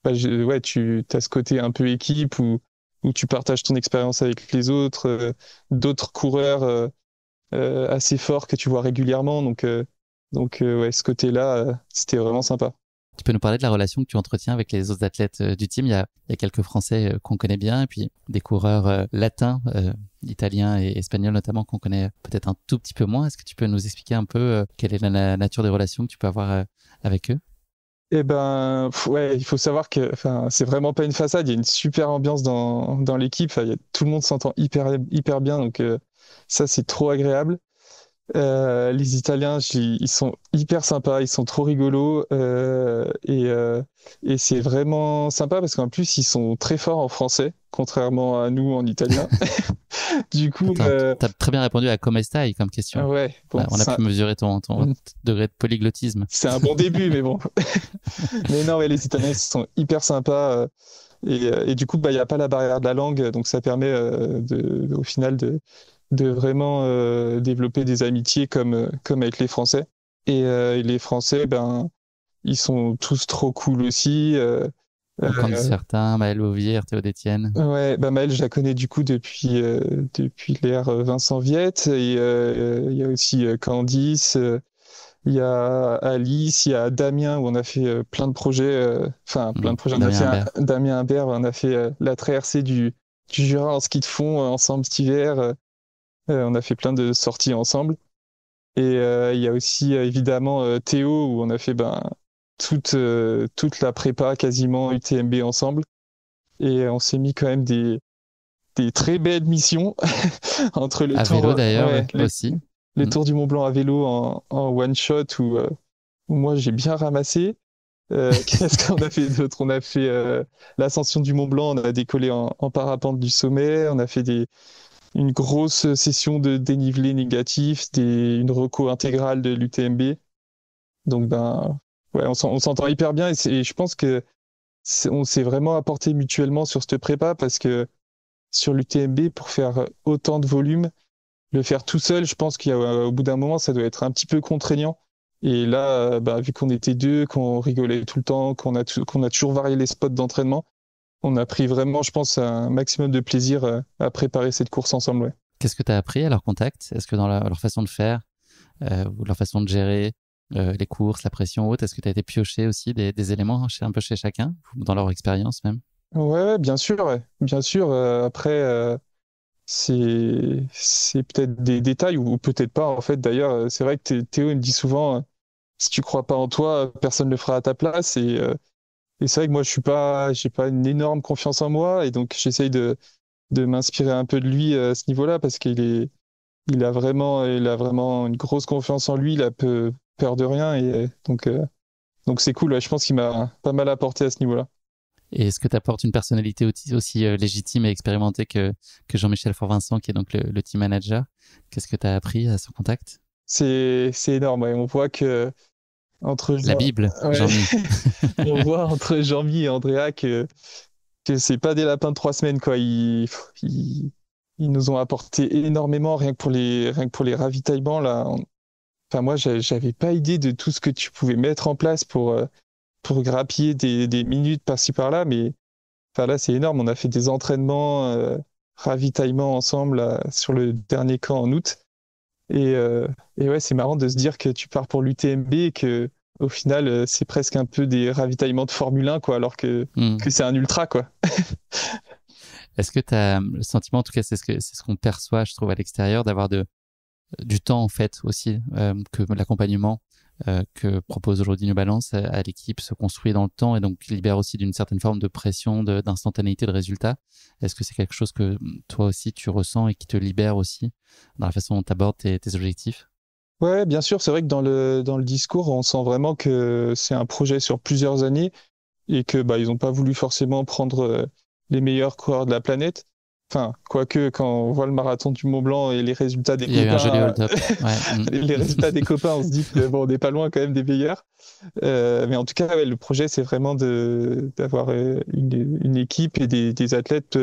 bah, ouais, tu as ce côté un peu équipe où tu partages ton expérience avec les autres, d'autres coureurs assez forts que tu vois régulièrement. Donc ouais, ce côté-là, c'était vraiment sympa. Tu peux nous parler de la relation que tu entretiens avec les autres athlètes du team? Il y a quelques Français qu'on connaît bien, et puis des coureurs latins, italiens et espagnols notamment, qu'on connaît peut-être un tout petit peu moins. Est-ce que tu peux nous expliquer un peu quelle est la nature des relations que tu peux avoir avec eux? Eh ben, ouais, il faut savoir que, enfin, c'est vraiment pas une façade. Il y a une super ambiance dans l'équipe. Enfin, tout le monde s'entend hyper bien. Donc, ça, c'est trop agréable. Les Italiens, ils sont hyper sympas. Ils sont trop rigolos. Et c'est vraiment sympa parce qu'en plus, ils sont très forts en français, contrairement à nous en italien. Du coup, Attends, t'as très bien répondu à Come stai comme question. ouais, bon, On a pu mesurer ton degré de polyglottisme. c'est un bon début, mais bon. Mais non, ouais, les Italiens, ils sont hyper sympas. Et du coup, bah, il n'y a pas la barrière de la langue, donc ça permet au final de vraiment développer des amitiés comme avec les Français. Et les Français, ben, ils sont tous trop cool aussi. Candice Euh, Certain, Maël Beauvier, Théo Détienne. ouais, bah, Maëlle, je la connais du coup depuis l'ère Vincent Viette. Et il y a aussi Candice, il y a Alice, il y a Damien, où on a fait plein de projets. Enfin, plein de projets. On a Damien fait Imbert. Damien Imbert, on a fait la traversée du Jura en ski de fond ensemble cet hiver. On a fait plein de sorties ensemble. Et il y a aussi évidemment Théo, où on a fait ben, toute la prépa quasiment UTMB ensemble. Et on s'est mis quand même des très belles missions entre le À vélo tour, d'ailleurs, ouais, ouais, aussi. le tour du Mont Blanc à vélo en one shot où moi j'ai bien ramassé. Qu'est-ce qu'on a fait d'autre? On a fait l'ascension du Mont Blanc, on a décollé en parapente du sommet, on a fait une grosse session de dénivelé négatif, une reco intégrale de l'UTMB. Donc ben ouais, on s'entend hyper bien et je pense que on s'est vraiment apporté mutuellement sur cette prépa parce que sur l'UTMB, pour faire autant de volume, le faire tout seul, je pense qu'au bout d'un moment, ça doit être un petit peu contraignant. Et là, bah, vu qu'on était deux, qu'on rigolait tout le temps, qu'on a toujours varié les spots d'entraînement, on a pris vraiment, je pense, un maximum de plaisir à préparer cette course ensemble. Ouais. Qu'est-ce que tu as appris à leur contact? Est-ce que dans leur façon de faire, ou leur façon de gérer les courses, la pression haute, est-ce que tu as été pioché aussi des éléments un peu chez chacun, ou dans leur expérience même? Ouais, bien sûr, ouais. Bien sûr. Après, c'est peut-être des détails ou peut-être pas. En fait, d'ailleurs, c'est vrai que Théo il me dit souvent, si tu crois pas en toi, personne ne le fera à ta place. Et c'est vrai que moi, j'ai pas une énorme confiance en moi, et donc j'essaye de m'inspirer un peu de lui à ce niveau-là parce il a vraiment une grosse confiance en lui. Il a peu peur de rien, et donc c'est cool. Ouais, je pense qu'il m'a pas mal apporté à ce niveau-là. Et est-ce que tu apportes une personnalité aussi légitime et expérimentée que Jean-Michel Fort-Vincent, qui est donc le team manager? Qu'est-ce que tu as appris à son contact? C'est énorme. Ouais. On voit que entre La Bible, ouais. Jean-Mi. On voit entre Jean-Mi et Andrea que c'est pas des lapins de 3 semaines, quoi. Ils, ils nous ont apporté énormément, rien que pour les ravitaillements, là. Enfin, moi, j'avais pas idée de tout ce que tu pouvais mettre en place pour grappiller des minutes par-ci par-là, mais enfin, là, c'est énorme. On a fait des entraînements, ravitaillements ensemble là, sur le dernier camp en août. Et, euh, et ouais, c'est marrant de se dire que tu pars pour l'UTMB et que au final, c'est presque un peu des ravitaillements de Formule 1, quoi, alors Hmm. que c'est un ultra, quoi. Est-ce que tu as le sentiment, en tout cas c'est ce qu'on perçoit, je trouve, à l'extérieur, d'avoir du temps en fait aussi, que l'accompagnement que propose aujourd'hui New Balance à l'équipe se construit dans le temps et donc libère aussi d'une certaine forme de pression, d'instantanéité de résultat. Est-ce que c'est quelque chose que toi aussi tu ressens et qui te libère aussi dans la façon dont tu abordes tes objectifs? Ouais, bien sûr, c'est vrai que dans le discours, on sent vraiment que c'est un projet sur plusieurs années et que bah, ils n'ont pas voulu forcément prendre les meilleurs coureurs de la planète. Enfin, quoique, quand on voit le marathon du Mont Blanc et les résultats des Il y a eu un joli copains, hold-up. Ouais. les résultats des copains, on se dit que bon, on n'est pas loin quand même des meilleurs. Mais en tout cas, ouais, le projet, c'est vraiment d'avoir une équipe et des athlètes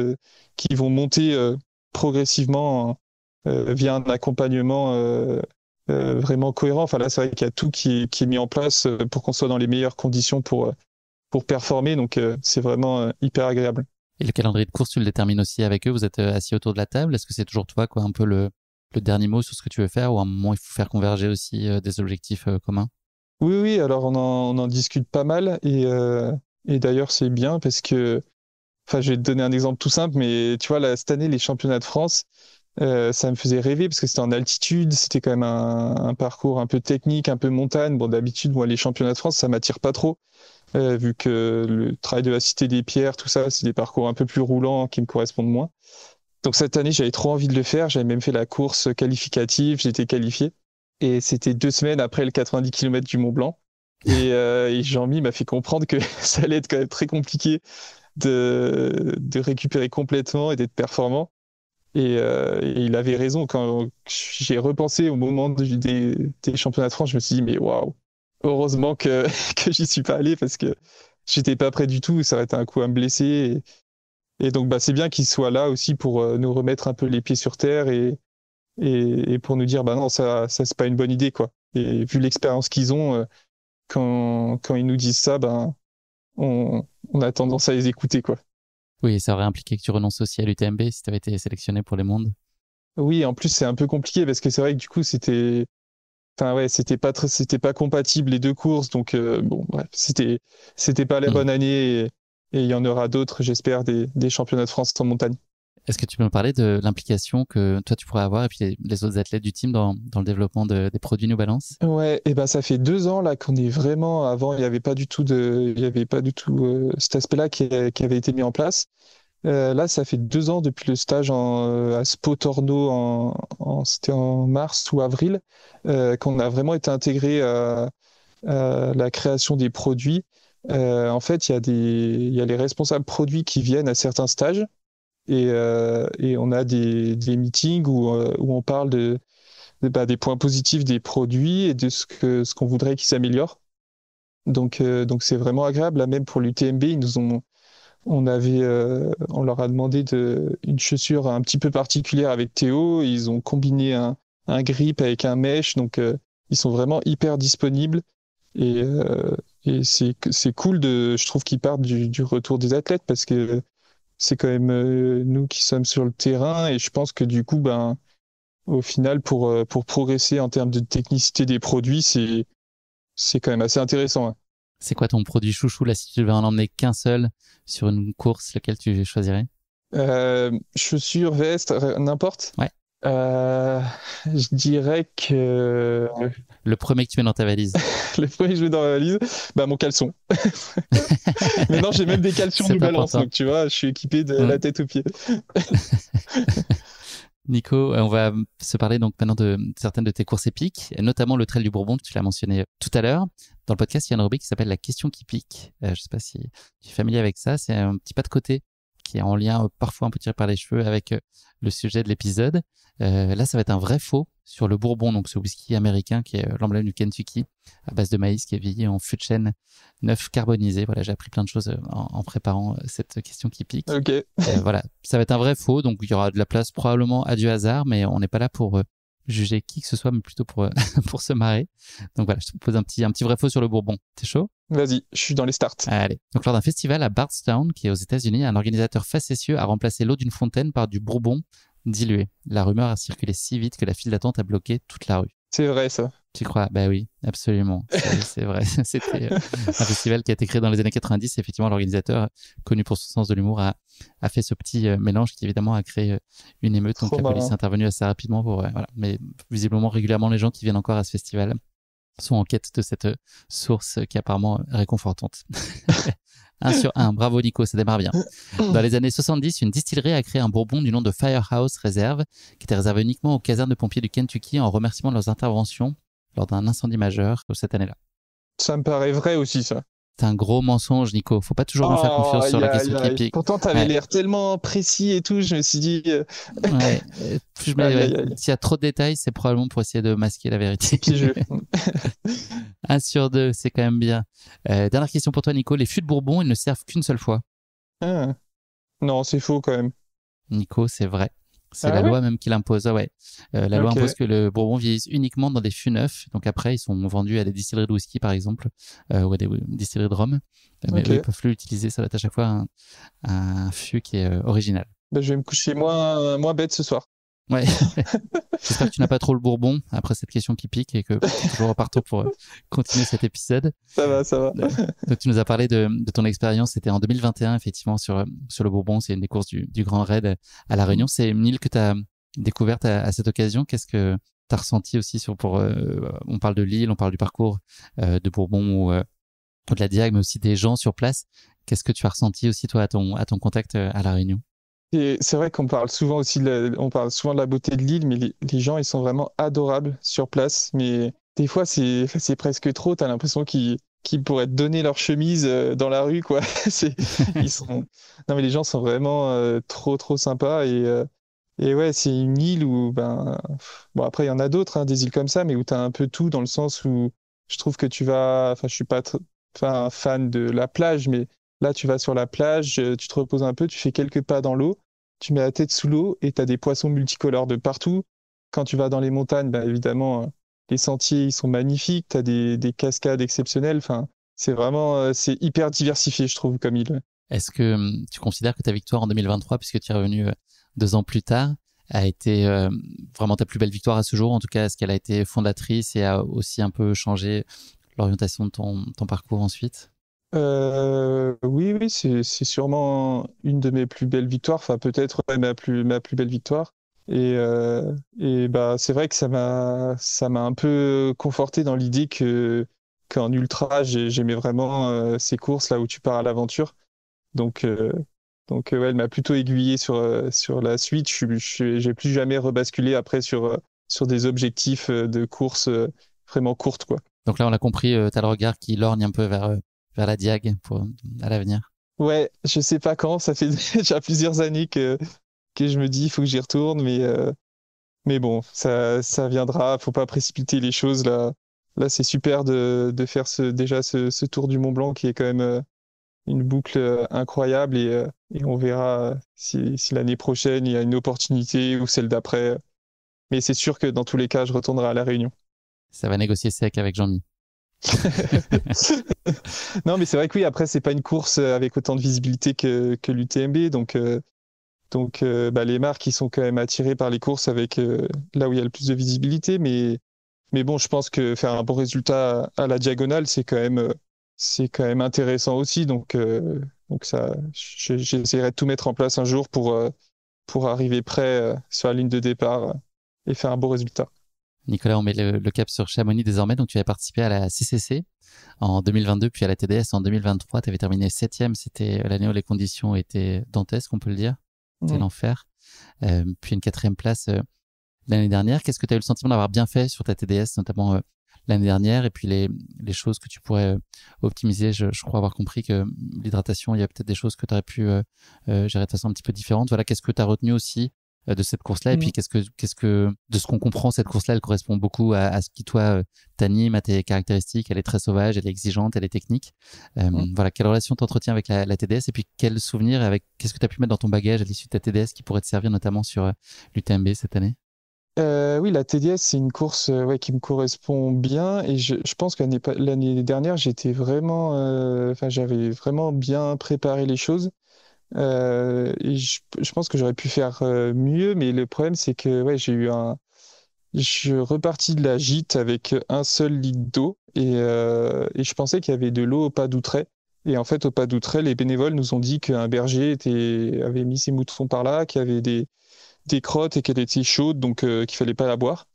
qui vont monter progressivement via un accompagnement vraiment cohérent. Enfin là, c'est vrai qu'il y a tout qui est mis en place pour qu'on soit dans les meilleures conditions pour performer. Donc, c'est vraiment hyper agréable. Et le calendrier de course, tu le détermines aussi avec eux? Vous êtes assis autour de la table? Est-ce que c'est toujours toi, quoi, un peu le dernier mot sur ce que tu veux faire, ou à un moment il faut faire converger aussi des objectifs communs? Oui, oui, alors on en discute pas mal et d'ailleurs, c'est bien parce que, enfin, je vais te donner un exemple tout simple, mais tu vois, là, cette année, les championnats de France, ça me faisait rêver parce que c'était en altitude, c'était quand même un parcours un peu technique, un peu montagne. Bon, d'habitude, moi, les championnats de France, ça m'attire pas trop, vu que le travail de la Cité des Pierres, tout ça, c'est des parcours un peu plus roulants qui me correspondent moins. Donc cette année, j'avais trop envie de le faire. J'avais même fait la course qualificative, j'étais qualifié. Et c'était 2 semaines après le 90 km du Mont Blanc. Et Jean-Mi m'a fait comprendre que ça allait être quand même très compliqué de récupérer complètement et d'être performant. Et il avait raison. Quand j'ai repensé au moment des championnats de France, je me suis dit, mais waouh, heureusement que j'y suis pas allé parce que j'étais pas prêt du tout. Ça aurait été un coup à me blesser. Et donc, bah, c'est bien qu'ils soient là aussi pour nous remettre un peu les pieds sur terre et pour nous dire, bah non, ça c'est pas une bonne idée, quoi. Et vu l'expérience qu'ils ont, quand ils nous disent ça, ben, on a tendance à les écouter, quoi. Oui, ça aurait impliqué que tu renonces aussi à l'UTMB si tu avais été sélectionné pour les mondes. Oui, en plus, c'est un peu compliqué parce que c'est vrai que du coup, enfin, ouais, c'était pas compatible les deux courses. Donc, bon, bref, c'était pas la Hmm. bonne année et il y en aura d'autres, j'espère, des championnats de France en montagne. Est-ce que tu peux me parler de l'implication que toi tu pourrais avoir et puis les autres athlètes du team dans le développement des produits New Balance? Ouais, et ben ça fait 2 ans là qu'on est vraiment. Avant, il n'y avait pas du tout il y avait pas du tout cet aspect-là qui avait été mis en place. Là, ça fait 2 ans depuis le stage à Spo Torno c'était en mars ou avril, qu'on a vraiment été intégré à la création des produits. En fait, il y a les responsables produits qui viennent à certains stages et on a des meetings où on parle bah, des points positifs des produits et de ce qu'on voudrait qu'ils s'améliorent. Donc c'est vraiment agréable. Là, même pour l'UTMB, on leur a demandé une chaussure un petit peu particulière avec Théo. Ils ont combiné un grip avec un mesh. Donc ils sont vraiment hyper disponibles. Et Et c'est cool je trouve qu'ils partent du retour des athlètes parce que c'est quand même nous qui sommes sur le terrain et je pense que du coup, ben, au final, pour progresser en termes de technicité des produits, c'est quand même assez intéressant, hein. C'est quoi ton produit chouchou là, si tu devais en emmener qu'un seul sur une course, lequel tu choisirais? Chaussures, vestes, n'importe. Ouais. Euh, je dirais que Le premier que tu mets dans ta valise. le premier que je mets dans la valise, bah, mon caleçon. Maintenant, j'ai même des caleçons New C'est Balance, important. donc tu vois, je suis équipé de Mm. la tête aux pieds. Nico, on va se parler donc maintenant de certaines de tes courses épiques, et notamment le Trail du Bourbon que tu l'as mentionné tout à l'heure. Dans le podcast, il y a une rubrique qui s'appelle la question qui pique. Je ne sais pas si tu es familier avec ça. C'est un petit pas de côté qui est en lien parfois un peu tiré par les cheveux avec le sujet de l'épisode. Là, ça va être un vrai faux sur le Bourbon, donc ce whisky américain qui est l'emblème du Kentucky à base de maïs qui est vieilli en fût de chêne neuf carbonisé. Voilà, j'ai appris plein de choses en préparant cette question qui pique. Ok. Voilà, ça va être un vrai faux, donc il y aura de la place probablement à du hasard, mais on n'est pas là pour juger qui que ce soit, mais plutôt pour, pour se marrer. Donc voilà, je te propose un petit vrai faux sur le Bourbon. T'es chaud? Vas-y, je suis dans les starts. Allez. Donc lors d'un festival à Bardstown, qui est aux États-Unis, un organisateur facétieux a remplacé l'eau d'une fontaine par du Bourbon dilué. La rumeur a circulé si vite que la file d'attente a bloqué toute la rue. C'est vrai, ça. Tu crois? Bah oui, absolument. C'est vrai. C'était un festival qui a été créé dans les années 90. Effectivement, l'organisateur, connu pour son sens de l'humour, a fait ce petit mélange qui évidemment a créé une émeute. Donc Trop la police marrant. est intervenue assez rapidement pour, voilà. Mais visiblement, régulièrement, les gens qui viennent encore à ce festival sont en quête de cette source qui est apparemment réconfortante. 1/1. Bravo Nico, ça démarre bien. Dans les années 70, une distillerie a créé un bourbon du nom de Firehouse Reserve, qui était réservé uniquement aux casernes de pompiers du Kentucky en remerciement de leurs interventions lors d'un incendie majeur cette année-là. Ça me paraît vrai aussi, ça. C'est un gros mensonge, Nico. Faut pas toujours me faire Oh, confiance sur aïe, la aïe, question qui aïe. pique. Pourtant, t'avais Ouais, l'air tellement précis et tout, je me suis dit, ouais. aïe, Ouais. aïe, aïe. S'il y a trop de détails, c'est probablement pour essayer de masquer la C'est vérité. piégeux. 1/2, c'est quand même bien. Dernière question pour toi, Nico. Les fûts de Bourbon, ils ne servent qu'une seule fois. Ah. Non, c'est faux quand même. Nico, c'est vrai. C'est Ah la ouais? loi même qui l'impose. Ah ouais. La loi impose Ok, que le bourbon vieillisse uniquement dans des fûts neufs. Donc après, ils sont vendus à des distilleries de whisky, par exemple, ou à des distilleries de rhum. Mais eux, ils ok. peuvent plus l'utiliser. Ça va être à chaque fois un fût qui est original. Bah, je vais me coucher moins bête ce soir. Ouais. J'espère que tu n'as pas trop le bourbon après cette question qui pique et que tu es toujours repartant pour continuer cet épisode. Ça va, ça va. Donc, tu nous as parlé de ton expérience. C'était en 2021, effectivement, sur le Bourbon. C'est une des courses du Grand Raid à La Réunion. C'est une île que tu as découverte à cette occasion. Qu'est-ce que tu as ressenti aussi on parle de l'île, on parle du parcours de Bourbon ou de la Diag, mais aussi des gens sur place. Qu'est-ce que tu as ressenti aussi, toi, à ton contact à La Réunion? Et c'est vrai qu'on parle souvent aussi on parle souvent de la beauté de l'île, mais les gens, ils sont vraiment adorables sur place. Mais des fois, c'est presque trop. T'as l'impression qu'ils pourraient te donner leur chemise dans la rue, quoi. Ils sont, non, mais les gens sont vraiment trop sympas. Et ouais, c'est une île où, ben, bon, après, il y en a d'autres, hein, des îles comme ça, mais où t'as un peu tout dans le sens où je trouve que enfin, je suis pas enfin, un fan de la plage, mais là, tu vas sur la plage, tu te reposes un peu, tu fais quelques pas dans l'eau, tu mets la tête sous l'eau et tu as des poissons multicolores de partout. Quand tu vas dans les montagnes, bah, évidemment, les sentiers, ils sont magnifiques, tu as des cascades exceptionnelles. Enfin, c'est vraiment, c'est hyper diversifié, je trouve, comme île. Est-ce que tu considères que ta victoire en 2023, puisque tu es revenu 2 ans plus tard, a été vraiment ta plus belle victoire à ce jour? En tout cas, est-ce qu'elle a été fondatrice et a aussi un peu changé l'orientation de ton parcours ensuite? Oui, oui, c'est sûrement une de mes plus belles victoires, enfin peut-être ouais, ma plus belle victoire. Et bah c'est vrai que ça m'a un peu conforté dans l'idée qu'en ultra j'aimais vraiment ces courses là où tu pars à l'aventure. Donc ouais, elle m'a plutôt aiguillé sur la suite. J'ai plus jamais rebasculé après sur des objectifs de course vraiment courtes quoi. Donc là, on l'a compris, tu as le regard qui lorgne un peu vers la Diag à l'avenir. Ouais, je sais pas quand, ça fait déjà plusieurs années que je me dis il faut que j'y retourne, mais bon, ça viendra, faut pas précipiter les choses là. Là, c'est super de faire déjà ce tour du Mont Blanc qui est quand même une boucle incroyable et on verra si l'année prochaine il y a une opportunité ou celle d'après. Mais c'est sûr que dans tous les cas, je retournerai à La Réunion. Ça va négocier sec avec Jean-Mi. Non, mais c'est vrai que oui, après, c'est pas une course avec autant de visibilité que l'UTMB. Donc, les marques, ils sont quand même attirées par les courses avec là où il y a le plus de visibilité. Mais bon, je pense que faire un bon résultat à la diagonale, c'est quand même intéressant aussi. Donc ça, j'essaierai de tout mettre en place un jour pour arriver prêt sur la ligne de départ et faire un beau résultat. Nicolas, on met le cap sur Chamonix désormais. Donc, tu as participé à la CCC en 2022, puis à la TDS en 2023. Tu avais terminé 7e. C'était l'année où les conditions étaient dantesques, on peut le dire. C'était l'enfer. Puis une 4e place l'année dernière. Qu'est-ce que tu as eu le sentiment d'avoir bien fait sur ta TDS, notamment l'année dernière, et puis les choses que tu pourrais optimiser? Je crois avoir compris que l'hydratation, il y a peut-être des choses que tu aurais pu gérer de façon un petit peu différente. Voilà, qu'est-ce que tu as retenu aussi de cette course-là, et puis qu'est-ce que de ce qu'on comprend, cette course-là, elle correspond beaucoup à ce qui toi t'anime, à tes caractéristiques. Elle est très sauvage, elle est exigeante, elle est technique. Voilà, quelle relation t'entretiens avec la TDS, et puis quel souvenir, avec qu'est-ce que tu as pu mettre dans ton bagage à l'issue de ta TDS qui pourrait te servir notamment sur l'UTMB cette année? Oui, la TDS, c'est une course ouais, qui me correspond bien et je pense que l'année dernière, j'avais vraiment bien préparé les choses et je pense que j'aurais pu faire mieux, mais le problème, c'est que ouais, je suis reparti de la gîte avec un seul litre d'eau et je pensais qu'il y avait de l'eau au pas d'Outret. Et en fait, au pas d'Outret, les bénévoles nous ont dit qu'un berger avait mis ses moutons par là, qu'il y avait des crottes et qu'elle était chaude, donc qu'il fallait pas la boire.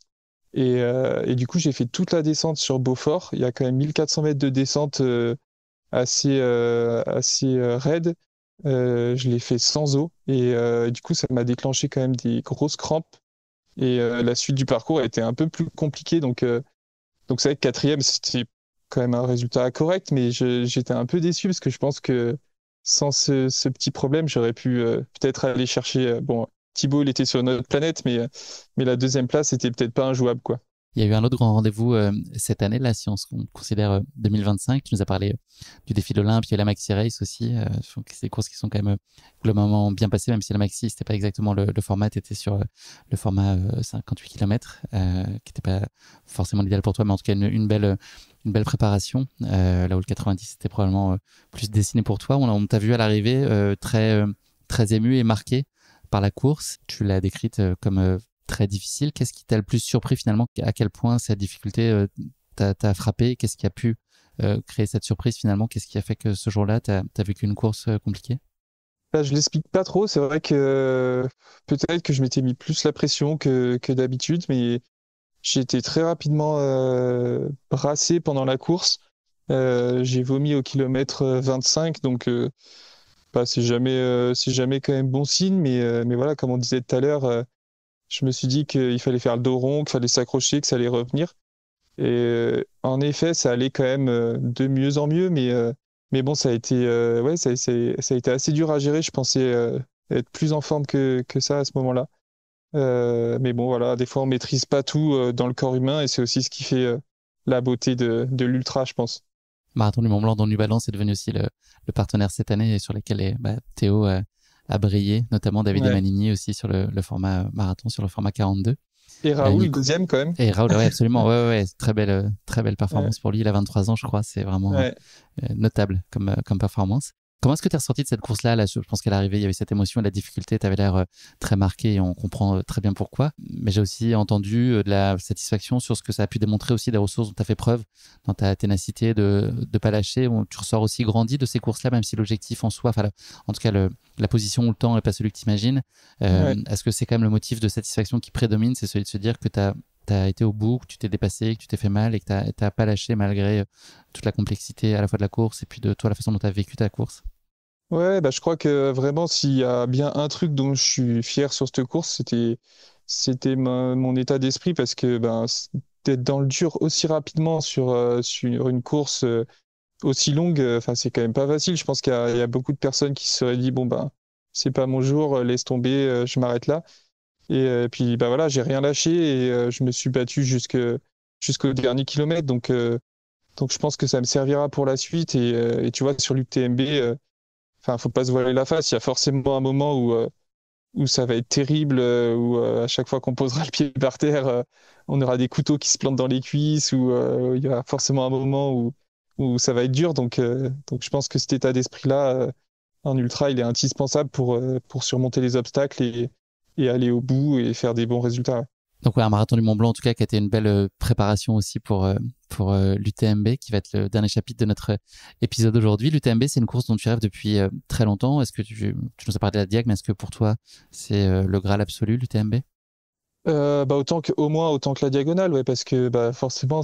Et du coup, j'ai fait toute la descente sur Beaufort. Il y a quand même 1400 mètres de descente assez raide. Je l'ai fait sans eau. Et du coup, ça m'a déclenché quand même des grosses crampes. Et la suite du parcours a été un peu plus compliquée. Donc c'est vrai que quatrième, c'était quand même un résultat correct, mais j'étais un peu déçu parce que je pense que sans ce petit problème, j'aurais pu peut-être aller chercher. Bon, Thibaut, il était sur notre planète, mais la deuxième place, c'était peut-être pas injouable, quoi. Il y a eu un autre grand rendez-vous cette année, là, si on considère 2025. Tu nous as parlé du défi de l'Olympe, il y a la Maxi Race aussi. C'est des courses qui sont quand même globalement bien passées, même si la Maxi, c'était pas exactement le format. Tu étais sur le format 58 km, qui n'était pas forcément l'idéal pour toi, mais en tout cas une belle préparation. Là où le 90, c'était probablement plus dessiné pour toi. On t'a vu à l'arrivée très ému et marqué par la course. Tu l'as décrite comme très difficile. Qu'est-ce qui t'a le plus surpris finalement? À quel point cette difficulté t'a frappé? Qu'est-ce qui a pu créer cette surprise finalement? Qu'est-ce qui a fait que ce jour-là, t'as vécu une course compliquée? Là, je l'explique pas trop. C'est vrai que peut-être que je m'étais mis plus la pression que d'habitude, mais j'ai été très rapidement brassé pendant la course. J'ai vomi au kilomètre 25, donc c'est jamais quand même bon signe. Mais voilà, comme on disait tout à l'heure, je me suis dit qu'il fallait faire le dos rond, qu'il fallait s'accrocher, que ça allait revenir. Et en effet, ça allait quand même de mieux en mieux, mais bon, ouais, ça a été assez dur à gérer. Je pensais être plus en forme que ça à ce moment-là. Mais bon, voilà, des fois, on maîtrise pas tout dans le corps humain et c'est aussi ce qui fait la beauté de l'ultra, je pense. Marathon du Mont Blanc, dont New Balance est devenu aussi le partenaire cette année, et sur lequel Théo a brillé, notamment David Ouais. Emanini aussi sur le format marathon, sur le format 42. Et Raoul, le Nico deuxième, quand même. et Raoul, ouais, absolument, ouais, très belle Ouais. performance pour lui. Il a 23 ans, je crois, c'est vraiment Ouais. notable comme performance. Comment est-ce que tu es ressorti de cette course-là? Là, je pense qu'à l'arrivée, il y avait cette émotion et la difficulté. Tu avais l'air très marqué et on comprend très bien pourquoi. Mais j'ai aussi entendu de la satisfaction sur ce que ça a pu démontrer aussi des ressources dont tu as fait preuve dans ta ténacité de ne pas lâcher. Tu ressors aussi grandi de ces courses-là, même si l'objectif en soi, en tout cas, la position ou le temps n'est pas celui que tu imagines. Ouais. Est-ce que c'est quand même le motif de satisfaction qui prédomine? C'est celui de se dire que tu as été au bout, que tu t'es dépassé, que tu t'es fait mal et que tu n'as pas lâché malgré toute la complexité à la fois de la course et puis de toi, la façon dont tu as vécu ta course? Ouais, bah, je crois que vraiment, s'il y a bien un truc dont je suis fier sur cette course, c'était mon état d'esprit parce que ben, d'être dans le dur aussi rapidement sur une course aussi longue, enfin, c'est quand même pas facile. Je pense qu'il y a beaucoup de personnes qui se seraient dit, bon, ben, c'est pas mon jour, laisse tomber, je m'arrête là. Et puis, bah voilà, j'ai rien lâché et je me suis battu jusqu'au dernier kilomètre. Donc, je pense que ça me servira pour la suite. Et tu vois, sur l'UTMB, enfin, faut pas se voiler la face. Il y a forcément un moment où ça va être terrible, où à chaque fois qu'on posera le pied par terre, on aura des couteaux qui se plantent dans les cuisses, où il y aura forcément un moment où ça va être dur. Donc je pense que cet état d'esprit-là, en ultra, il est indispensable pour surmonter les obstacles et aller au bout et faire des bons résultats. Donc ouais, un marathon du Mont Blanc en tout cas qui a été une belle préparation aussi pour l'UTMB qui va être le dernier chapitre de notre épisode aujourd'hui. L'UTMB c'est une course dont tu rêves depuis très longtemps. Est-ce que tu nous as parlé de la Diag, mais est-ce que pour toi c'est le Graal absolu l'UTMB? Bah au moins autant que la diagonale, ouais, parce que bah forcément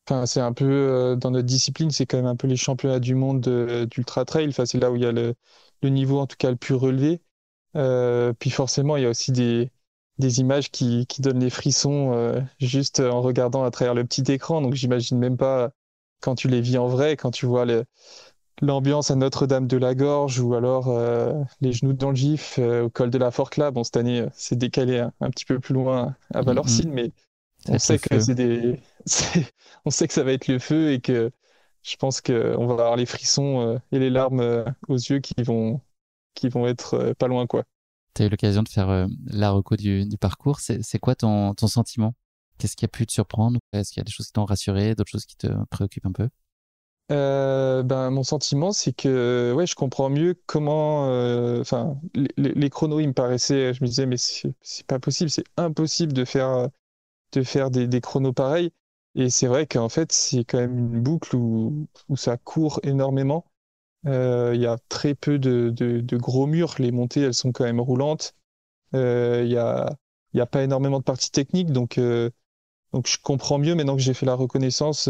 enfin c'est un peu dans notre discipline, c'est quand même un peu les championnats du monde d'ultra trail. Enfin c'est là où il y a le niveau en tout cas le plus relevé. Puis forcément il y a aussi des images qui donnent les frissons juste en regardant à travers le petit écran. Donc j'imagine même pas quand tu les vis en vrai, quand tu vois l'ambiance à Notre-Dame de la Gorge ou alors les genoux dans le Gif au col de la Forclaz. Bon, cette année, c'est décalé un petit peu plus loin à Valorcine, mais Ça va on être le sait que feu. on sait que ça va être le feu et que je pense qu'on va avoir les frissons et les larmes aux yeux qui vont être pas loin, quoi. Tu as eu l'occasion de faire la reco du parcours. C'est quoi ton sentiment? Qu'est-ce qui a pu te surprendre? Est-ce qu'il y a des choses qui t'ont rassuré, d'autres choses qui te préoccupent un peu? Ben, mon sentiment, c'est que ouais, je comprends mieux comment. Enfin, les chronos, ils me paraissaient. Je me disais, mais c'est pas possible, c'est impossible de faire des chronos pareils. Et c'est vrai qu'en fait, c'est quand même une boucle où ça court énormément. Il y a très peu de gros murs. Les montées, elles sont quand même roulantes. Il y a pas énormément de parties techniques. Donc je comprends mieux maintenant que j'ai fait la reconnaissance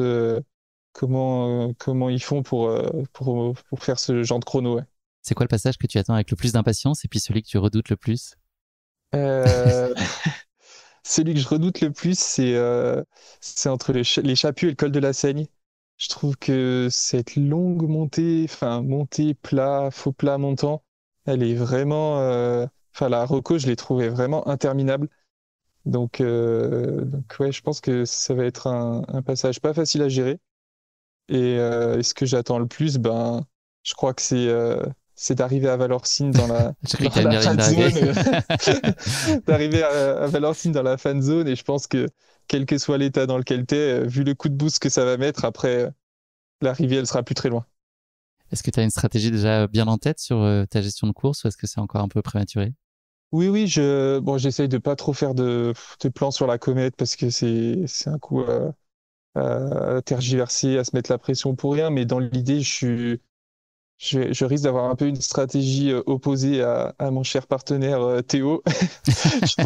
comment ils font pour faire ce genre de chrono. Ouais. C'est quoi le passage que tu attends avec le plus d'impatience et puis celui que tu redoutes le plus? Euh, Celui que je redoute le plus, c'est entre les Chappuis et le col de la Seigne. Je trouve que cette longue montée, enfin montée plat, faux plat montant, elle est vraiment, enfin la reco, je l'ai trouvée vraiment interminable. Donc ouais, je pense que ça va être un passage pas facile à gérer. Et ce que j'attends le plus, ben, je crois que c'est d'arriver à Valorcine dans la, J'ai cru dans que t'allais me la dire la ligne fan d'arrivée. zone, d'arriver à Valorcine dans la fan zone. Et je pense que quel que soit l'état dans lequel tu es, vu le coup de boost que ça va mettre, après, l'arrivée, elle sera plus très loin. Est-ce que tu as une stratégie déjà bien en tête sur ta gestion de course ou est-ce que c'est encore un peu prématuré? Oui, oui, bon, j'essaye de pas trop faire de plans sur la comète parce que c'est un coup à tergiverser, à se mettre la pression pour rien. Mais dans l'idée, je risque d'avoir un peu une stratégie opposée à mon cher partenaire Théo. Je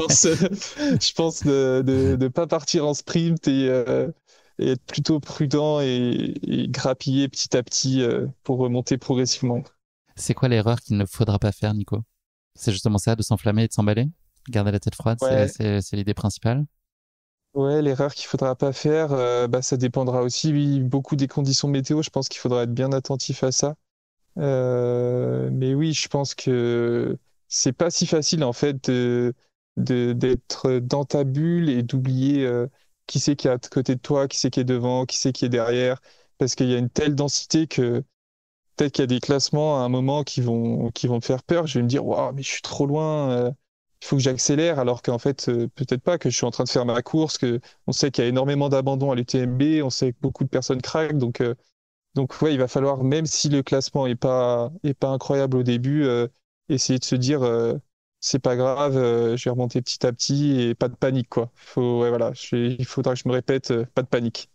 pense de pas partir en sprint et être plutôt prudent et grappiller petit à petit pour remonter progressivement. C'est quoi l'erreur qu'il ne faudra pas faire, Nico? C'est justement ça, de s'enflammer et de s'emballer? Garder la tête froide, Ouais, c'est l'idée principale. ouais, l'erreur qu'il faudra pas faire, bah, ça dépendra aussi oui, beaucoup des conditions météo. Je pense qu'il faudra être bien attentif à ça. Mais oui, je pense que c'est pas si facile en fait d'être dans ta bulle et d'oublier qui c'est qui est à côté de toi, qui c'est qui est devant, qui c'est qui est derrière, parce qu'il y a une telle densité que peut-être qu'il y a des classements à un moment qui vont me faire peur. Je vais me dire, waouh, mais je suis trop loin, il faut que j'accélère, alors qu'en fait, peut-être pas, que je suis en train de faire ma course, que on sait qu'il y a énormément d'abandon à l'UTMB, on sait que beaucoup de personnes craquent, donc ouais, il va falloir, même si le classement est pas incroyable au début, essayer de se dire c'est pas grave, je vais remonter petit à petit et pas de panique quoi. Ouais, voilà, il faudra que je me répète, pas de panique.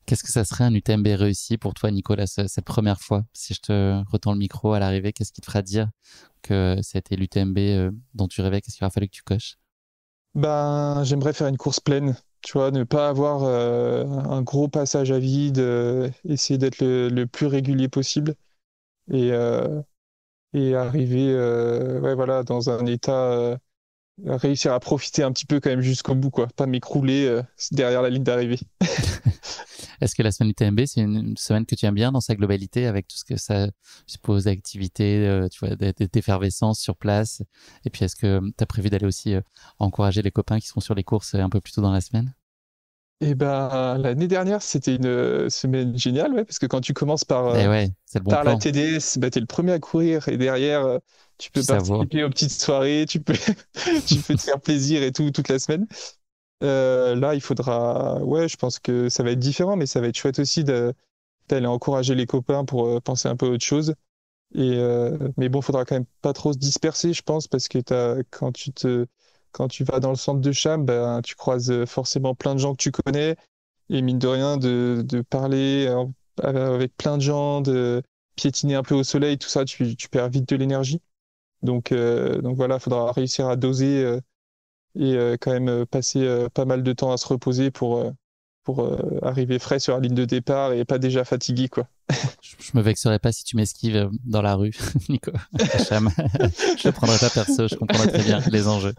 Qu'est-ce que ça serait un UTMB réussi pour toi, Nicolas, cette première fois? Si je te retends le micro à l'arrivée, qu'est-ce qui te fera dire que c'était l'UTMB dont tu rêvais? Qu'est-ce qu'il aura fallu que tu coches? Ben, j'aimerais faire une course pleine, tu vois, ne pas avoir un gros passage à vide, essayer d'être le plus régulier possible et, euh, et arriver ouais, voilà, dans un état réussir à profiter un petit peu quand même jusqu'au bout, quoi. Pas m'écrouler derrière la ligne d'arrivée. Est-ce que la semaine UTMB, c'est une semaine que tu aimes bien dans sa globalité, avec tout ce que ça suppose d'activités, tu vois, d'effervescence sur place? Et puis, est-ce que tu as prévu d'aller aussi encourager les copains qui seront sur les courses un peu plus tôt dans la semaine? Et ben, l'année dernière, c'était une semaine géniale, ouais, parce que quand tu commences Et ouais, c'est le bon par la plan. TDS, bah, tu es le premier à courir et derrière, tu Tu peux savoures. participer aux petites soirées, tu peux, tu peux te faire plaisir et tout, toute la semaine. Là, il faudra, ouais, je pense que ça va être différent, mais ça va être chouette aussi d'aller encourager les copains pour penser un peu à autre chose. Mais bon, faudra quand même pas trop se disperser, je pense, parce que quand tu vas dans le centre de Cham, ben, tu croises forcément plein de gens que tu connais. Et mine de rien, de parler avec plein de gens, de piétiner un peu au soleil, tout ça, tu perds vite de l'énergie. Donc voilà, faudra réussir à doser et quand même passer pas mal de temps à se reposer pour arriver frais sur la ligne de départ et pas déjà fatigué, quoi. Je me vexerai pas si tu m'esquives dans la rue, Nico. Cham. Je le prendrai pas perso, je comprendrai très bien les enjeux.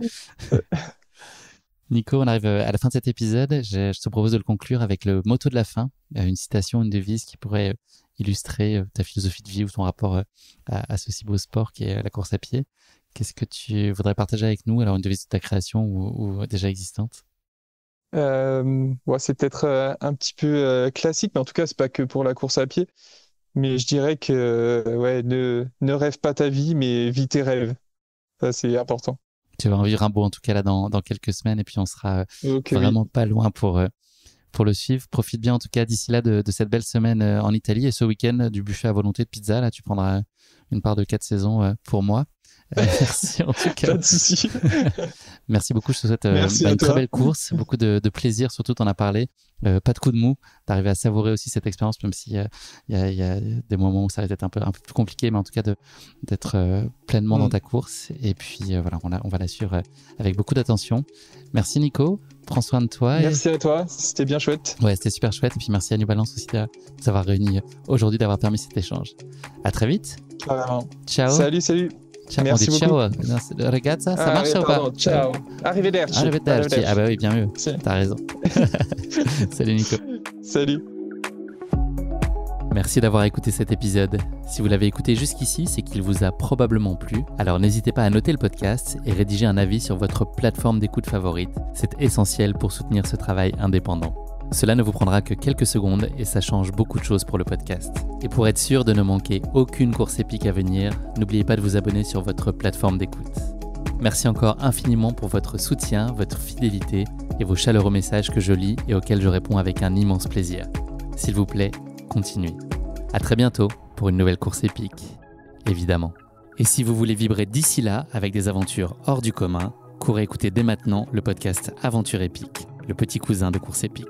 Nico, on arrive à la fin de cet épisode. Je te propose de le conclure avec le motto de la fin, une citation, une devise qui pourrait illustrer ta philosophie de vie ou ton rapport à ce si beau sport qui est la course à pied. Qu'est-ce que tu voudrais partager avec nous? Alors, une devise de ta création ou déjà existante? Ouais, c'est peut-être un petit peu classique, mais en tout cas, c'est pas que pour la course à pied. Mais je dirais que ouais, ne rêve pas ta vie, mais vis tes rêves. Ça, c'est important. Tu vas en vivre un beau en tout cas là dans quelques semaines et puis on sera Ok, oui. vraiment pas loin pour le suivre. Profite bien en tout cas d'ici là de cette belle semaine en Italie et ce week-end du buffet à volonté de pizza. Là, tu prendras une part de 4 saisons pour moi. Merci en tout cas. Pas de souci. Merci beaucoup. Je te souhaite Merci à une très toi. belle course, beaucoup de plaisir, surtout t'en as parlé. Pas de coup de mou, d'arriver à savourer aussi cette expérience, même s'il y a des moments où ça va être un peu plus compliqué, mais en tout cas d'être pleinement dans Mm. ta course. Et puis voilà, on va la suivre avec beaucoup d'attention. Merci Nico, prends soin de toi. Et... Merci à toi. C'était bien chouette. Ouais, c'était super chouette. Et puis merci à New Balance aussi de nous avoir réunis aujourd'hui, d'avoir permis cet échange. À très vite. Carrément. Ciao. Salut, salut. Ciao. On dit Merci beaucoup. ciao. Non, ragazza, ça Ah, marche oui, ou pas? pardon. Ciao. Arrivederci. Arrivederci. Ah Arrivederci. bah oui, bien mieux. Si. T'as raison. Salut Nico. Salut. Merci d'avoir écouté cet épisode. Si vous l'avez écouté jusqu'ici, c'est qu'il vous a probablement plu. Alors n'hésitez pas à noter le podcast et rédiger un avis sur votre plateforme d'écoute favorite. C'est essentiel pour soutenir ce travail indépendant. Cela ne vous prendra que quelques secondes et ça change beaucoup de choses pour le podcast. Et pour être sûr de ne manquer aucune course épique à venir, n'oubliez pas de vous abonner sur votre plateforme d'écoute. Merci encore infiniment pour votre soutien, votre fidélité et vos chaleureux messages que je lis et auxquels je réponds avec un immense plaisir. S'il vous plaît, continuez. À très bientôt pour une nouvelle course épique, évidemment. Et si vous voulez vibrer d'ici là avec des aventures hors du commun, courez écouter dès maintenant le podcast Aventure épique, le petit cousin de Course épique.